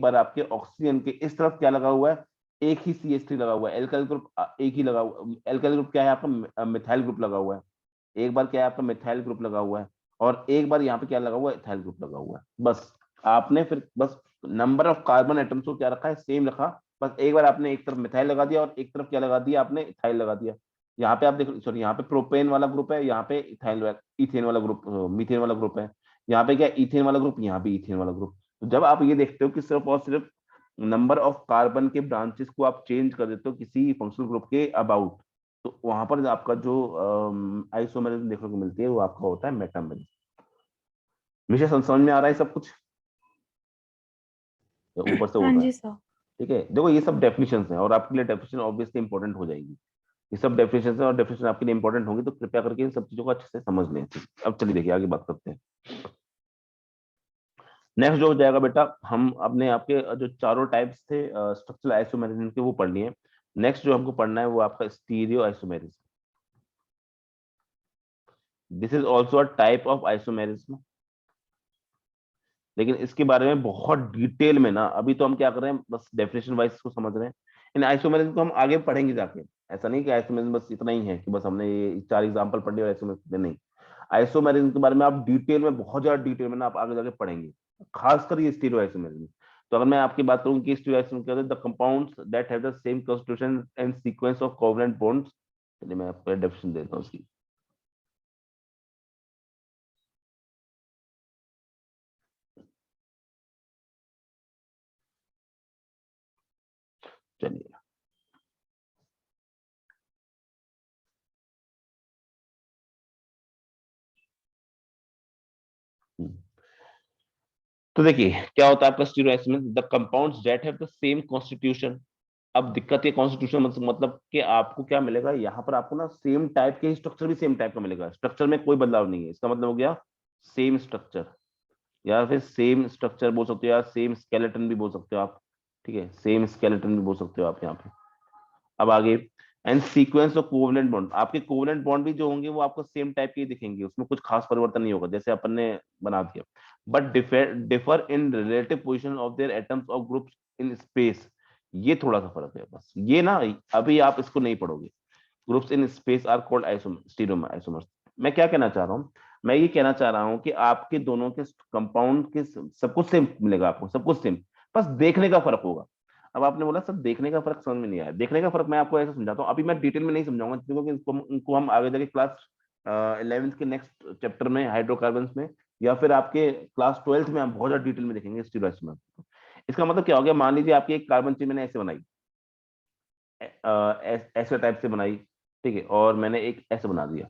बार आपके ऑक्सीजन के इस तरफ क्या लगा हुआ है, एक ही CH3 लगा हुआ है, एल्काइल ग्रुप एक ही लगा हुआ, एल्काइल ग्रुप क्या है आपका, मिथाइल ग्रुप लगा हुआ है। एक बार क्या है आपका मिथाइल ग्रुप लगा हुआ है, और एक बार यहाँ पे क्या लगा हुआ है, इथाइल ग्रुप लगा हुआ है। बस आपने फिर बस नंबर ऑफ कार्बन एटम्स को क्या रखा है, सेम रखा। बस एक बार आपने एक तरफ मिथाइल लगा दिया और एक तरफ क्या लगा दिया आपने, इथाइल लगा दिया। यहाँ पे आप देखो, सॉरी यहाँ पे प्रोपेन वाला ग्रुप है, यहाँ पे इथाइल इथेन वाला ग्रुप, मीथेन वाला ग्रुप है। यहाँ पे क्या इथेन वाला ग्रुप, यहाँ पे इथेन वाला ग्रुप। तो जब आप ये देखते हो कि सिर्फ और सिर्फ नंबर ऑफ कार्बन के ब्रांचेस को आप चेंज कर देते हो किसी फंक्शनल ग्रुप के अबाउट, तो वहां पर आपका जो आइसोमेरिज्म देखने को मिलती है वो आपका होता है मेटामेरिज्म। मुझे समझ में आ रहा है सब कुछ, या ऊपर से हाँ उड़ रहा है, जी सर। ठीक है। देखो ये सब डेफिनेशन है और आपके लिए डेफिनेशन ऑब्वियसली इंपॉर्टेंट हो जाएगी। ये सब डेफिनेशन है और डेफिनेशन आपके लिए इंपॉर्टेंट होंगी, तो कृपया करके इन सब चीजों को अच्छे से समझ लें। अब चलिए देखिए आगे बात करते हैं। नेक्स्ट जो हो जाएगा बेटा, हम अपने आपके जो चारों टाइप्स थे स्ट्रक्चरल आइसोमेरिज्म के वो पढ़ लिए। नेक्स्ट जो हमको पढ़ना है वो आपका stereo isomerism. This is also a type of isomerism, लेकिन इसके बारे में बहुत डिटेल में ना, अभी तो हम क्या कर रहे हैं, बस डेफिनेशन वाइज इसको समझ रहे हैं। इन आइसोमेरिज्म को हम आगे पढ़ेंगे जाके। ऐसा नहीं कि आइसोमेरिज्म बस इतना ही है कि बस हमने ये 4 एग्जांपल पढ़ लिए और आइसोमेरिज्म नहीं। आइसोमेरिज्म के बारे में आप डिटेल में, बहुत ज्यादा डिटेल में ना आप आगे जाके पढ़ेंगे, खासकर ये स्टीरियो आइसोमेरिज्म। तो अगर मैं आपकी बात करूं कि स्टीरियो आइसोमेरिज्म क्या होता है, the compounds that have the same constitution and sequence of covalent bonds. चलिए मैं आपको डेफिनेशन देता हूँ उसकी। चलिए, तो देखिए क्या होता है आपका stereoisomerism, the compounds that have the same constitution. अब दिक्कत है कॉन्स्टिट्यूशन मतलब कि आपको क्या मिलेगा यहाँ पर, आपको ना सेम टाइप के स्ट्रक्चर भी सेम टाइप का मिलेगा, स्ट्रक्चर में कोई बदलाव नहीं है। इसका मतलब हो गया सेम स्ट्रक्चर, या फिर सेम स्ट्रक्चर बोल सकते हो, या सेम स्केलेटन भी बोल सकते हो आप, ठीक है, सेम स्केलेटन भी बोल सकते हो आप यहाँ पे। अब आगे, and sequence of covalent bond, आपके कोवलेंट बॉन्ड भी जो होंगे वो आपको सेम टाइप के ही दिखेंगे, उसमें कुछ खास परिवर्तन नहीं होगा जैसे अपन ने बना दिया। But differ in relative position of their atoms of groups in space, ये थोड़ा सा फर्क है बस, ये ना अभी आप इसको नहीं पढ़ोगे। Groups in space are called stereoisomers. मैं क्या कहना चाह रहा हूँ, मैं ये कहना चाह रहा हूँ कि आपके दोनों के कंपाउंड के सब कुछ सेम मिलेगा आपको, सब कुछ सेम, बस देखने का फर्क होगा। अब आपने बोला सर देखने का फर्क समझ में नहीं आया, देखने का फर्क मैं आपको ऐसे समझाता हूँ, अभी मैं डिटेल में नहीं समझाऊंगा क्योंकि इनको हम आगे जाके क्लास 11th के नेक्स्ट चैप्टर में हाइड्रोकार्बन में, या फिर आपके क्लास 12th में हम बहुत ज्यादा डिटेल में देखेंगे स्टीरियो आइसोमर। इसका मतलब क्या हो गया, मान लीजिए आपकी एक कार्बन चेन मैंने ऐसे बनाई, ऐसे टाइप से बनाई, ठीक है, और मैंने एक ऐसे बना दिया।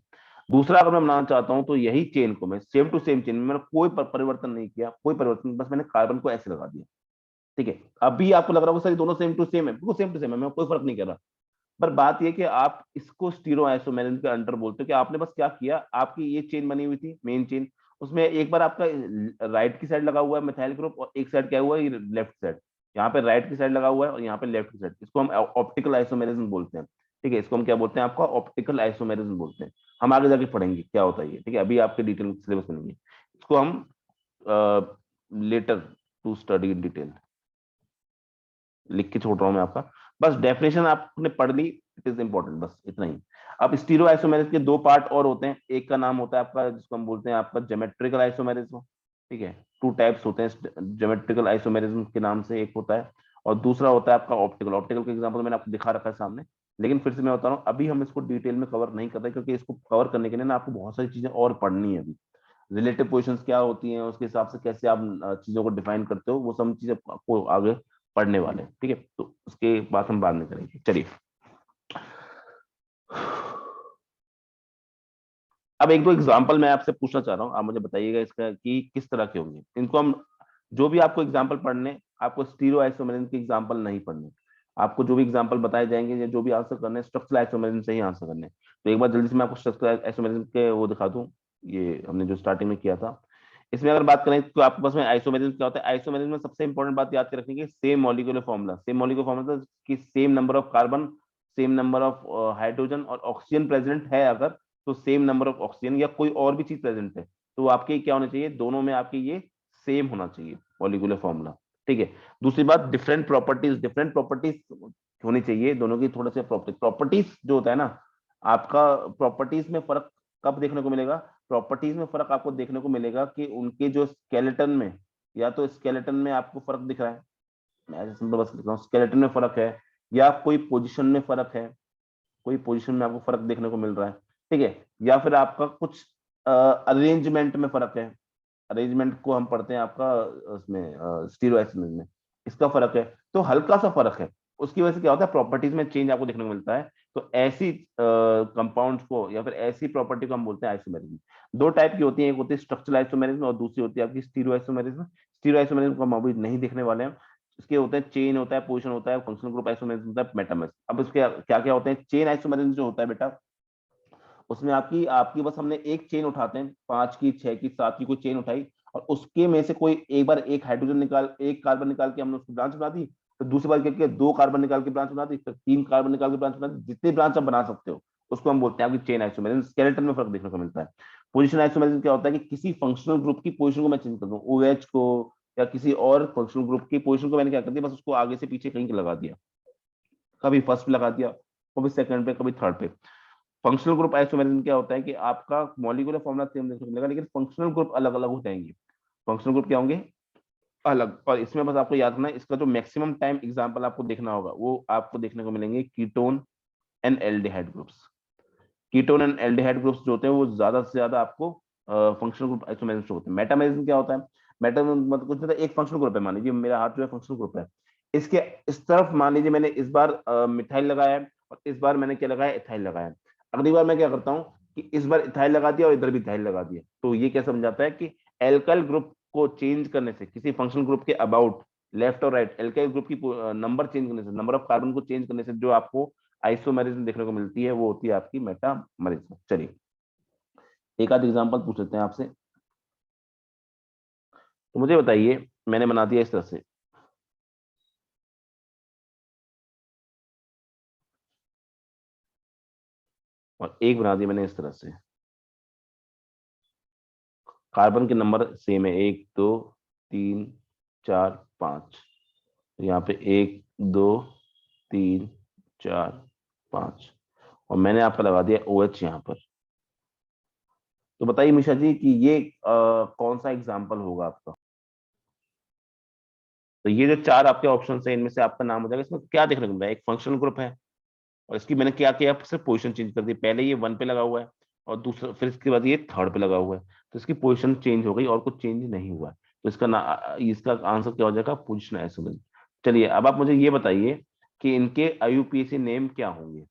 दूसरा अगर मैं बनाना चाहता हूं तो यही चेन को मैं सेम टू सेम चेन में मैंने कोई परिवर्तन नहीं किया, कोई परिवर्तन, बस मैंने कार्बन को ऐसे लगा दिया, ठीक है। अभी आपको लग रहा होगा सर दोनों सेम टू सेम है, बिल्कुल सेम टू सेम है, मैं कोई फर्क नहीं कर रहा। पर बात यह कि आप इसको स्टीरो आइसोमेरिज्म के अंडर बोलते हो कि आपने बस क्या किया, आपकी ये चेन बनी हुई थी मेन चेन, उसमें एक बार आपका राइट की साइड लगा हुआ है मिथाइल ग्रुप और एक साइड क्या हुआ है लेफ्ट साइड, यहाँ पे राइट की साइड लगा हुआ है और यहाँ पे लेफ्ट की साइड, इसको हम ऑप्टिकल आइसोमेरिज्म बोलते हैं, ठीक है। इसको हम क्या बोलते हैं, आपका ऑप्टिकल आइसोमेरिज्म बोलते हैं। हम आगे जाके पढ़ेंगे क्या होता है ये, ठीक है, अभी आपके डिटेल सिलेबस में नहीं है। इसको हम later to study in detail लिख के छोड़ रहा हूं मैं आपका, बस डेफिनेशन आपने पढ़ ली, इट इज इंपॉर्टेंट, बस इतना ही। अब स्टीरियो आइसोमेरिज्म के दो पार्ट और होते हैं, एक का नाम होता है आपका जिसको हम बोलते हैं आपका ज्योमेट्रिकल आइसोमेरिज्म, ठीक है। टू टाइप्स होते हैं ज्योमेट्रिकल आइसोमेरिज्म के नाम से, एक होता है और दूसरा होता है आपका ऑप्टिकल। ऑप्टिकल का एग्जांपल मैंने आपको दिखा रखा है सामने, लेकिन फिर से मैं बता रहा हूँ अभी हम इसको डिटेल में कवर नहीं कर रहे क्योंकि इसको कवर करने के लिए ना आपको बहुत सारी चीजें और पढ़नी है अभी। रिलेटिव पोजिशंस क्या होती हैं, उसके हिसाब से कैसे आप चीजों को डिफाइन करते हो, वो सब चीजें आपको आगे पढ़ने वाले हैं, ठीक है। तो उसके बाद हम बाद में करेंगे, चलिए। अब एक दो एग्जांपल मैं आपसे पूछना चाह रहा हूँ, आप मुझे बताइएगा इसका कि किस तरह के होंगे इनको हम, जो भी आपको एग्जांपल पढ़ने, आपको स्टीरियो आइसोमेरिज्म के एग्जांपल नहीं पढ़ने, आपको जो भी एग्जांपल बताए जाएंगे या जो भी आंसर करने स्ट्रक्चरल आइसोमेरिज्म से ही आंसर करने। तो एक बार जल्दी से मैं आपको स्ट्रक्चरल आइसोमेरिज्म के वो दिखा दूं, ये हमने जो स्टार्टिंग में किया था। इसमें अगर बात करें तो आपके पास में आइसोमेरिज्म क्या होता है, आइसोमेरिज्म में सबसे इंपॉर्टेंट बात याद कर रखनी है, same molecular formula, same molecular formula कि same number of carbon, same number of hydrogen और ऑक्सीजन प्रेजेंट है अगर, तो सेम नंबर ऑफ ऑक्सीजन या कोई और भी चीज प्रेजेंट है तो आपके क्या होना चाहिए, दोनों में आपके ये सेम होना चाहिए मॉलिक्यूलर फॉर्मूला, ठीक है। दूसरी बात डिफरेंट प्रॉपर्टीज होनी चाहिए दोनों की, थोड़े से प्रॉपर्टीज जो होता है ना आपका, प्रॉपर्टीज में फर्क कब देखने को मिलेगा, प्रॉपर्टीज में फर्क आपको देखने को मिलेगा कि उनके जो स्केलेटन में, या तो स्केलेटन में आपको फर्क दिख रहा है, मैं ऐसे सिंपल बस लिख रहा हूँ, स्केलेटन में फर्क है, या कोई पोजीशन में फर्क है, कोई पोजीशन में आपको फर्क देखने को मिल रहा है, ठीक है, या फिर आपका कुछ अरेंजमेंट में फर्क है, अरेंजमेंट को हम पढ़ते हैं आपका उसमें स्टीरियोआइसोमेरिज्म में, इसका फर्क है, तो हल्का सा फर्क है, उसकी वजह से क्या होता है प्रॉपर्टीज में चेंज आपको देखने को मिलता है। तो ऐसी कंपाउंड्स को या फिर ऐसी प्रॉपर्टी को हम बोलते हैं आइसोमेरिज्म। दो टाइप की होती है, एक होती है स्ट्रक्चरल आइसोमेरिज्म और दूसरी होती है आपकी स्टीरियोआइसोमेरिज्म। स्टीरियोआइसोमेरिज्म को हम अभी नहीं देखने वाले हैं। इसके होते हैं चेन होता है, पोजिशन होता है, फंक्शनल ग्रुप आइसोमेरिज्म होता है, मेटामर्स। अब उसके क्या क्या होते हैं, चेन आइसोमेरिज्म जो होता है बेटा, उसमें आपकी आपकी बस हमने एक चेन उठाते हैं, 5 की 6 की 7 की कोई चेन उठाई और उसके में से कोई एक बार एक हाइड्रोजन निकाल, एक कार्बन निकाल के हमने उसकी ब्रांच बना दी, तो दूसरी बार करके 2 कार्बन निकाल के ब्रांच बना दी, फिर 3 कार्बन निकाल के ब्रांच बना दी, जितने ब्रांच आप बना सकते हो उसको हम बोलते हैं आपकी चेन आइसोमेरिज्म। स्केलेटन में फर्क देखने को मिलता है। पोजिशन आइसोमेरिज्म क्या होता है कि किसी फंक्शनल ग्रुप की पोजिशन को मैं चेंज कर दूं, OH को या किसी और फंक्शनल ग्रुप की पोजिशन को मैंने क्या कर दिया, बस उसको आगे से पीछे कहीं लगा दिया, कभी फर्स्ट पे लगा दिया, कभी सेकंड पे, कभी थर्ड पे। फंक्शनल ग्रुप आइसोमेरिज्म क्या होता है कि आपका मॉलिक्यूलर फॉर्मूला सेम देखने को मिलेगा लेकिन फंक्शनल ग्रुप अलग अलग हो जाएंगे। फंक्शनल ग्रुप क्या होंगे, अलग। और इसमें बस आपको याद रखना है, इसका जो मैक्सिमम टाइम एग्जांपल आपको देखना होगा वो आपको देखने को मिलेंगे ketone and aldehyde groups. Ketone and aldehyde groups जो होते हैं वो ज्यादा से ज्यादा आपको फंक्शनल ग्रुप आइसोमेरिज्म होते हैं। मेटामेरिज्म क्या होता है, मेटामेरिज्म मतलब कुछ नहीं, एक फंक्शनल ग्रुप है, मान लीजिए मेरा हाथ जो है फंक्शनल ग्रुप है, इसके इस तरफ मान लीजिए मैंने इस बार मिथाइल लगाया है और इस बार मैंने क्या लगाया, इथाइल लगाया है। अगली बार मैं क्या करता हूँ कि इस बार इथाइल लगा दिया और इधर भी इथाइल लगा दिया, तो ये क्या समझाता है कि एल्काइल ग्रुप को चेंज करने से, किसी फंक्शनल ग्रुप के अबाउट लेफ्ट और राइट एल्काइल ग्रुप की नंबर चेंज करने से, नंबर ऑफ कार्बन को चेंज करने से जो आपको आइसोमेरिज्म देखने को मिलती है वो होती है आपकी मेटामेरिज्म। चलिए एक आध एग्जांपल पूछ लेते हैं आपसे। तो मुझे बताइए, मैंने बना दिया इस तरह से, और एक बना दिया मैंने इस तरह से, कार्बन के नंबर सेम है, 1 2 3 4 5, यहाँ पे 1 2 3 4 5, और मैंने आपका लगा दिया OH यहाँ पर। तो बताइए मिशा जी कि ये कौन सा एग्जाम्पल होगा आपका। तो ये जो चार आपके ऑप्शन है इनमें से आपका नाम हो जाएगा। इसमें क्या देखने को मिल रहा है, एक फंक्शनल ग्रुप है और इसकी मैंने क्या किया, सिर्फ पोजीशन चेंज कर दी, पहले ये 1 पे लगा हुआ है और दूसरा फिर इसके बाद ये थर्ड पे लगा हुआ है, तो इसकी पोजीशन चेंज हो गई और कुछ चेंज नहीं हुआ है। तो इसका आंसर क्या हो जाएगा, पोजिशन आइसोमेरिज्म। चलिए अब आप मुझे ये बताइए कि इनके आईयूपीएसी नेम क्या होंगे।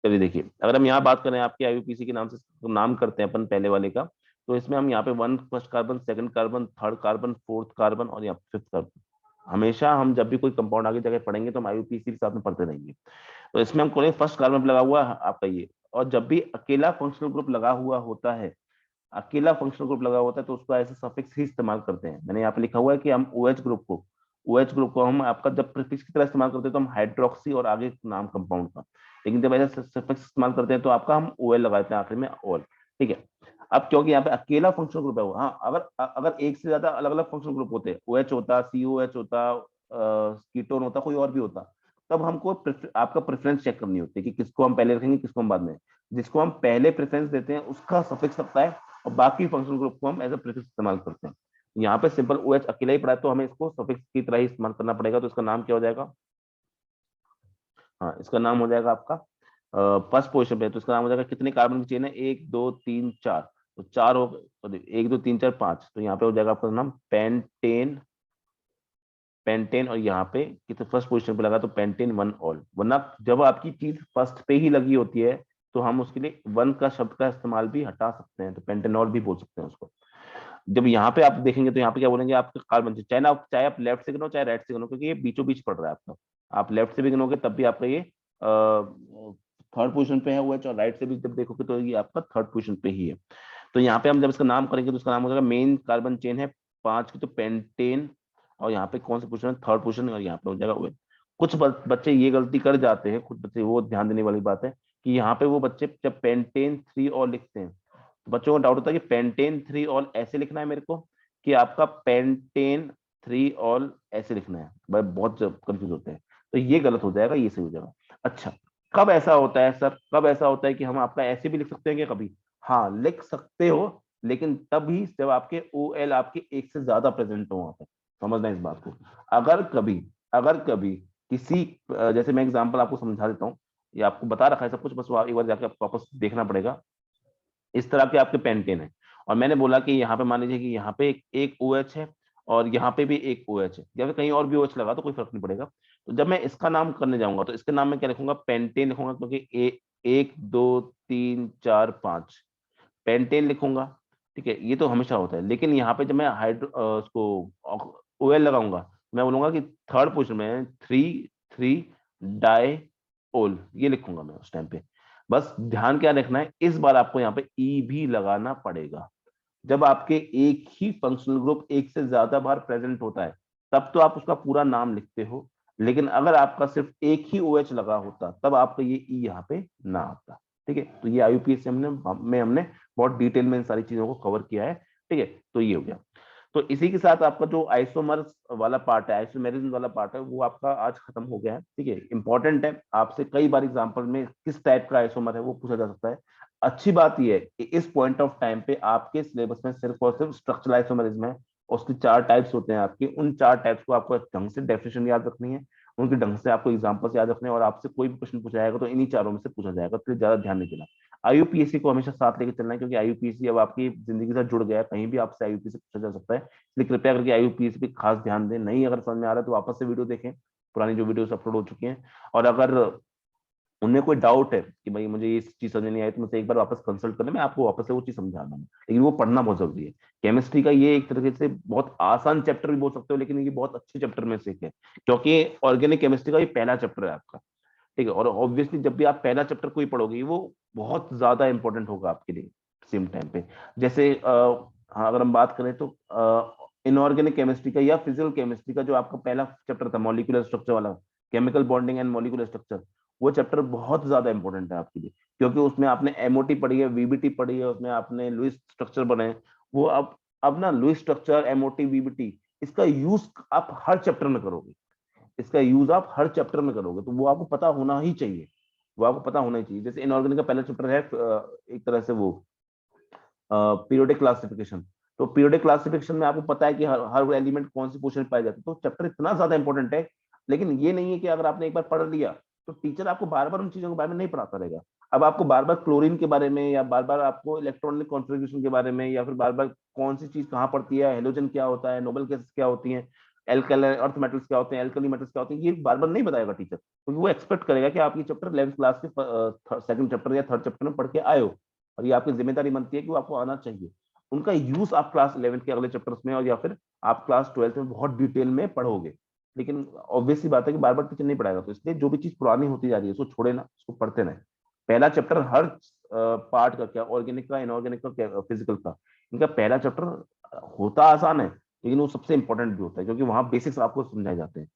चलिए देखिए, अगर हम यहाँ बात करें आपके आईयूपीएसी के नाम से, नाम करते हैं अपन पहले वाले का, तो इसमें हम यहाँ पे one first carbon, second carbon, third carbon, fourth carbon और यहाँ फिफ्थ कार्बन, हमेशा हम जब भी कोई कंपाउंड आगे जगह पढ़ेंगे तो हम आईयूपीएसी के साथ में पढ़ते रहेंगे। तो इसमें हम खोलेंगे फर्स्ट कार्बन पे लगा हुआ है आपका ये, और जब भी अकेला फंक्शनल ग्रुप लगा हुआ होता है, अकेला फंक्शनल ग्रुप लगा होता है तो उसको ऐसे सफिक्स ही इस्तेमाल करते हैं। मैंने यहाँ पे लिखा हुआ है कि हम OH ग्रुप को हम आपका जब प्रीफिक्स की तरह इस्तेमाल करते हैं तो हम हाइड्रोक्सी और आगे नाम कंपाउंड का, लेकिन जब ऐसे सफिक्स इस्तेमाल करते हैं तो आपका हम OL लगाते हैं आखिर में, ऑल। ठीक है। अब क्योंकि यहाँ पे अकेला फंक्शनल ग्रुप है वो, हाँ अगर अगर एक से ज्यादा अलग अलग फंक्शनल ग्रुप होते, OH होता, COH होता, कीटोन होता, कोई और भी होता, तब हमको आपका प्रेफरेंस चेक करनी होती है कि किसको हम पहले रखेंगे किसको हम बाद में। जिसको हम पहले प्रेफरेंस देते हैं उसका सफिक्स लगता है, और बाकी फंक्शनल ग्रुप को हम एज अ प्रीफिक्स इस्तेमाल करते हैं। यहाँ पे सिंपल OH अकेला ही पड़ा है तो हमें इसको सफिक्स की तरह ही इस्तेमाल करना पड़ेगा, तो इसका नाम क्या हो जाएगा, हाँ इसका नाम हो जाएगा आपका फर्स्ट पोजिशन पे, तो इसका नाम हो जाएगा, कितने कार्बन की चेन है, 1 2 3 4, तो 4 हो गए, 1 2 3 4 5, तो यहाँ पे हो जाएगा आपका नाम पेंटेन, पेंटेन, और यहाँ पे कितने फर्स्ट पोजीशन पे लगा तो पेंटेन वन ऑल, वरना जब आपकी चीज फर्स्ट पे ही लगी होती है तो हम उसके लिए वन का शब्द का इस्तेमाल भी हटा सकते हैं, तो पेंटेनॉल भी बोल सकते हैं उसको। जब यहाँ पे आप देखेंगे तो यहाँ पे क्या बोलेंगे, आपके कार्बन से, चाहे आप लेफ्ट से गिनो चाहे राइट से गिनो, क्योंकि ये बीचों बीच पड़ रहा है आपका, आप लेफ्ट से भी गिनोगे तब भी आपका ये थर्ड पोजीशन पे है वो, और राइट से भी जब देखोगे तो ये आपका थर्ड पोजीशन पे ही है। तो यहाँ पे हम जब इसका नाम करेंगे तो इसका नाम हो जाएगा, मेन कार्बन चेन है 5 की तो पेंटेन, और यहाँ पे कौन सा पोजीशन है, थर्ड पोजीशन, और यहाँ पे हो जाएगा OH। कुछ बच्चे ये गलती कर जाते हैं, कुछ बच्चे, वो ध्यान देने वाली बात है कि यहाँ पे वो बच्चे जब पेंटेन 3 और लिखते हैं तो बच्चों को डाउट होता है कि पेंटेन 3 ऑल ऐसे लिखना है मेरे को, कि आपका पेंटेन 3 ऑल ऐसे लिखना है, भाई बहुत कंफ्यूज होते हैं। तो ये गलत हो जाएगा, ये सही हो जाएगा। अच्छा, कब ऐसा होता है सर, कब ऐसा होता है कि हम आपका ऐसे भी लिख सकते हैं क्या कभी, हाँ लिख सकते हो, लेकिन तभी जब आपके OL आपके एक से ज्यादा प्रेजेंट हो वहां पर, समझना इस बात को। अगर कभी किसी जैसे मैं एग्जांपल आपको समझा देता हूँ, ये आपको बता रखा है सब कुछ, बस एक बार जाके आपको वापस देखना पड़ेगा। इस तरह के आपके पेंटेन है, और मैंने बोला कि यहाँ पे मान लीजिए कि यहाँ पे एक OH है और यहाँ पे भी एक OH है, या फिर कहीं और भी OH लगा तो कोई फर्क नहीं पड़ेगा। तो जब मैं इसका नाम करने जाऊंगा तो इसके नाम में क्या लिखूंगा, पेंटेन लिखूंगा, क्योंकि 1 2 3 4 5 पेंटेन लिखूंगा। ठीक है, ये तो हमेशा होता है, लेकिन यहाँ पे जब मैं हाइड्रो उसको OL लगाऊंगा, मैं बोलूंगा कि थर्ड पोजिशन में 3 3 डाई ओल, ये लिखूंगा मैं उस टाइम पे। बस ध्यान क्या रखना है, इस बार आपको यहाँ पे ई भी लगाना पड़ेगा। जब आपके एक ही फंक्शनल ग्रुप एक से ज्यादा बार प्रेजेंट होता है तब तो आप उसका पूरा नाम लिखते हो, लेकिन अगर आपका सिर्फ एक ही OH लगा होता तब आपका ये ई यहाँ पे ना आता। ठीक है, तो ये IUPAC हमने बहुत डिटेल में इन सारी चीजों को कवर किया है। ठीक है, तो ये हो गया। तो इसी के साथ आपका जो आइसोमर्स वाला पार्ट है, आइसोमेरिज्म वाला पार्ट है, वो आपका आज खत्म हो गया है। ठीक है, इंपॉर्टेंट है, आपसे कई बार एग्जांपल में किस टाइप का आइसोमर है वो पूछा जा सकता है। अच्छी बात यह है कि इस पॉइंट ऑफ टाइम पे आपके सिलेबस में सिर्फ और सिर्फ स्ट्रक्चरल आइसोमरिज्म है, उसके 4 टाइप्स होते हैं आपके, उन 4 टाइप्स को आपको ढंग से डेफिनेशन याद रखनी है, उनके ढंग से आपको एग्जांपल्स याद रखने हैं, और आपसे कोई भी क्वेश्चन पूछा जाएगा तो इन्हीं चारों में से पूछा जाएगा, तो ज्यादा ध्यान नहीं देना। IUPAC को हमेशा साथ लेके चलना है, क्योंकि IUPAC अब आपकी जिंदगी से जुड़ गया है, कहीं भी आपसे IUPAC पूछा जा सकता है, इसलिए कृपया करके IUPAC पे खास ध्यान दें। नहीं अगर समझ में आ रहा है तो वापस से वीडियो देखें, पुरानी जो वीडियोस अपलोड हो चुकी हैं, और अगर उनमें कोई डाउट है कि भाई मुझे ये चीज समझ नहीं आई तो मुझसे एक बार वापस कंसल्ट करने में आपको वापस से वो चीज समझा दूंगा, लेकिन वो पढ़ना बहुत जरूरी है। केमिस्ट्री का ये एक तरीके से बहुत आसान चैप्टर भी बोल सकते हो, लेकिन ये बहुत अच्छे चैप्टर में से एक है, क्योंकि ऑर्गेनिक केमिस्ट्री का ये पहला चैप्टर है आपका। ठीक है, और ऑब्वियसली जब भी आप पहला चैप्टर कोई पढ़ोगे वो बहुत ज्यादा इंपॉर्टेंट होगा आपके लिए सेम टाइम पे। जैसे हाँ अगर हम बात करें तो इनऑर्गेनिक केमिस्ट्री का या फिजिकल केमिस्ट्री का जो आपका पहला चैप्टर था मॉलिक्यूलर स्ट्रक्चर वाला, chemical bonding and molecular structure, वो चैप्टर बहुत ज्यादा इंपॉर्टेंट है आपके लिए, क्योंकि उसमें आपने MOT पढ़ी है, VBT पढ़ी है, उसमें आपने लुईस स्ट्रक्चर बनाए। वो अब ना लुईस स्ट्रक्चर, MOT, VBT, इसका यूज आप हर चैप्टर में करोगे, इसका यूज आप हर चैप्टर में करोगे, तो वो आपको पता होना ही चाहिए, वो आपको पता होना ही चाहिए। जैसे इनऑर्गेनिक का पहला चैप्टर है एक तरह से वो पीरियोडिक क्लासिफिकेशन, तो पीरियोडिक क्लासिफिकेशन में आपको पता है कि हर एलिमेंट कौन सी पोजीशन में पाए जाते हैं, तो चैप्टर इतना ज्यादा इंपॉर्टेंट है। लेकिन ये नहीं है कि अगर आपने एक बार पढ़ लिया तो टीचर आपको बार बार उन चीजों के बारे में नहीं पढ़ाता रहेगा। अब आपको बार बार क्लोरीन के बारे में, या बार बार आपको इलेक्ट्रॉनिक कॉन्फ़िगरेशन के बारे में, या फिर बार बार कौन सी चीज कहाँ पड़ती है, हेलोजन क्या होता है, नोबल गैसेस क्या होती हैं, एल्काइल अर्थ मेटल्स क्या होते हैं, एल्कली मेटल्स क्या होते हैं, ये बार बार नहीं बताएगा टीचर, क्योंकि वो एक्सपेक्ट करेगा कि आप ये चैप्टर 11th क्लास के सेकंड चैप्टर या थर्ड चैप्टर में पढ़ के आए हो, और ये आपकी जिम्मेदारी बनती है कि वो आपको आना चाहिए। उनका यूज आप क्लास 11th के अगले चैप्टर्स में और या फिर आप क्लास 12th में बहुत डिटेल में पढ़ोगे। लेकिन ऑब्वियस सी बात है कि बार बार टीचर नहीं पढ़ाएगा, तो इसलिए जो भी चीज पुरानी होती जा रही है उसको छोड़े ना, उसको पढ़ते रहे। पहला चैप्टर हर पार्ट का, क्या ऑर्गेनिक का, इनऑर्गेनिक का, क्या फिजिकल का, इनका पहला चैप्टर होता आसान है, लेकिन वो सबसे इंपॉर्टेंट भी होता है, क्योंकि वहां बेसिक्स आपको समझाए जाते हैं।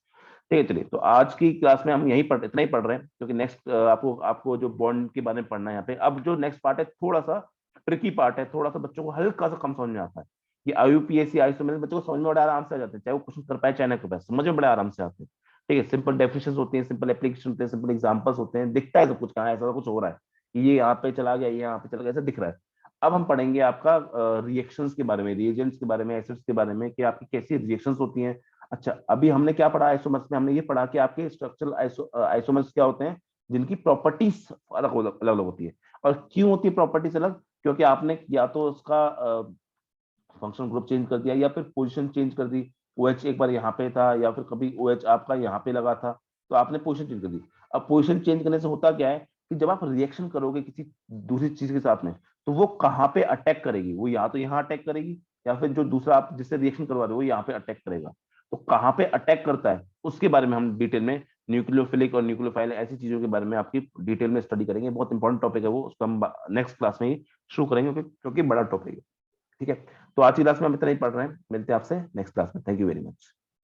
ठीक है, चलिए, तो आज की क्लास में हम यही पढ़ इतना ही पढ़ रहे हैं, क्योंकि नेक्स्ट आपको आपको जो बॉन्ड के बारे में पढ़ना है यहाँ पे। अब जो नेक्स्ट पार्ट है थोड़ा सा ट्रिकी पार्ट है, थोड़ा सा बच्चों को हल्का सा कम समझ में आता है। ये आईयूपीएससी आईएसओ बच्चों को समझ में बड़े आराम से आ जाते हैं, चाहे वो क्वेश्चन कर पाए चाहे ना कर पाए, समझ में बड़े आराम से आते हैं। ठीक है, सिंपल डेफिनेशन होती है, सिंपल एप्लीकेशन होते हैं, सिंपल एग्जाम्पल्स होते हैं, दिखता है सब कुछ, कहाँ ऐसा कुछ हो रहा है कि ये यहाँ पे चला गया, ये यहाँ पे चला गया, ऐसा दिख रहा है। अब हम पढ़ेंगे आपका रिएक्शंस के बारे में, रिएजेंट्स के बारे में, एसिड्स के बारे में, कि आपकी कैसी रिएक्शंस होती हैं। अच्छा, अभी हमने क्या पढ़ा आइसोमर्स में, हमने ये पढ़ा कि आपके स्ट्रक्चरल आइसोमर्स क्या होते हैं, जिनकी प्रॉपर्टीज अलग अलग अलग होती है। और क्यों होती है प्रॉपर्टीज अलग? क्योंकि आपने या तो उसका फंक्शनल ग्रुप चेंज कर दिया, या फिर पोजीशन चेंज कर दी। OH एक बार यहाँ पे था, या फिर कभी OH आपका यहाँ पे लगा था, तो आपने पोजीशन चेंज कर दी। अब पोजीशन चेंज करने से होता क्या है कि जब आप रिएक्शन करोगे किसी दूसरी चीज के साथ में, तो वो कहाँ पे अटैक करेगी, वो या तो यहाँ अटैक करेगी, या फिर जो दूसरा आप जिससे रिएक्शन करवा रहे हो वो यहाँ पे अटैक करेगा। तो कहाँ पे अटैक करता है उसके बारे में हम डिटेल में, न्यूक्लियोफिलिक और न्यूक्लियोफाइल ऐसी चीजों के बारे में आपकी डिटेल में स्टडी करेंगे। बहुत इंपॉर्टेंट टॉपिक है वो, उसको हम नेक्स्ट क्लास में ही शुरू करेंगे, क्योंकि बड़ा टॉपिक है। ठीक है, तो आज की क्लास में हम इतना ही पढ़ रहे हैं, मिलते हैं आपसे नेक्स्ट क्लास में। Thank you very much.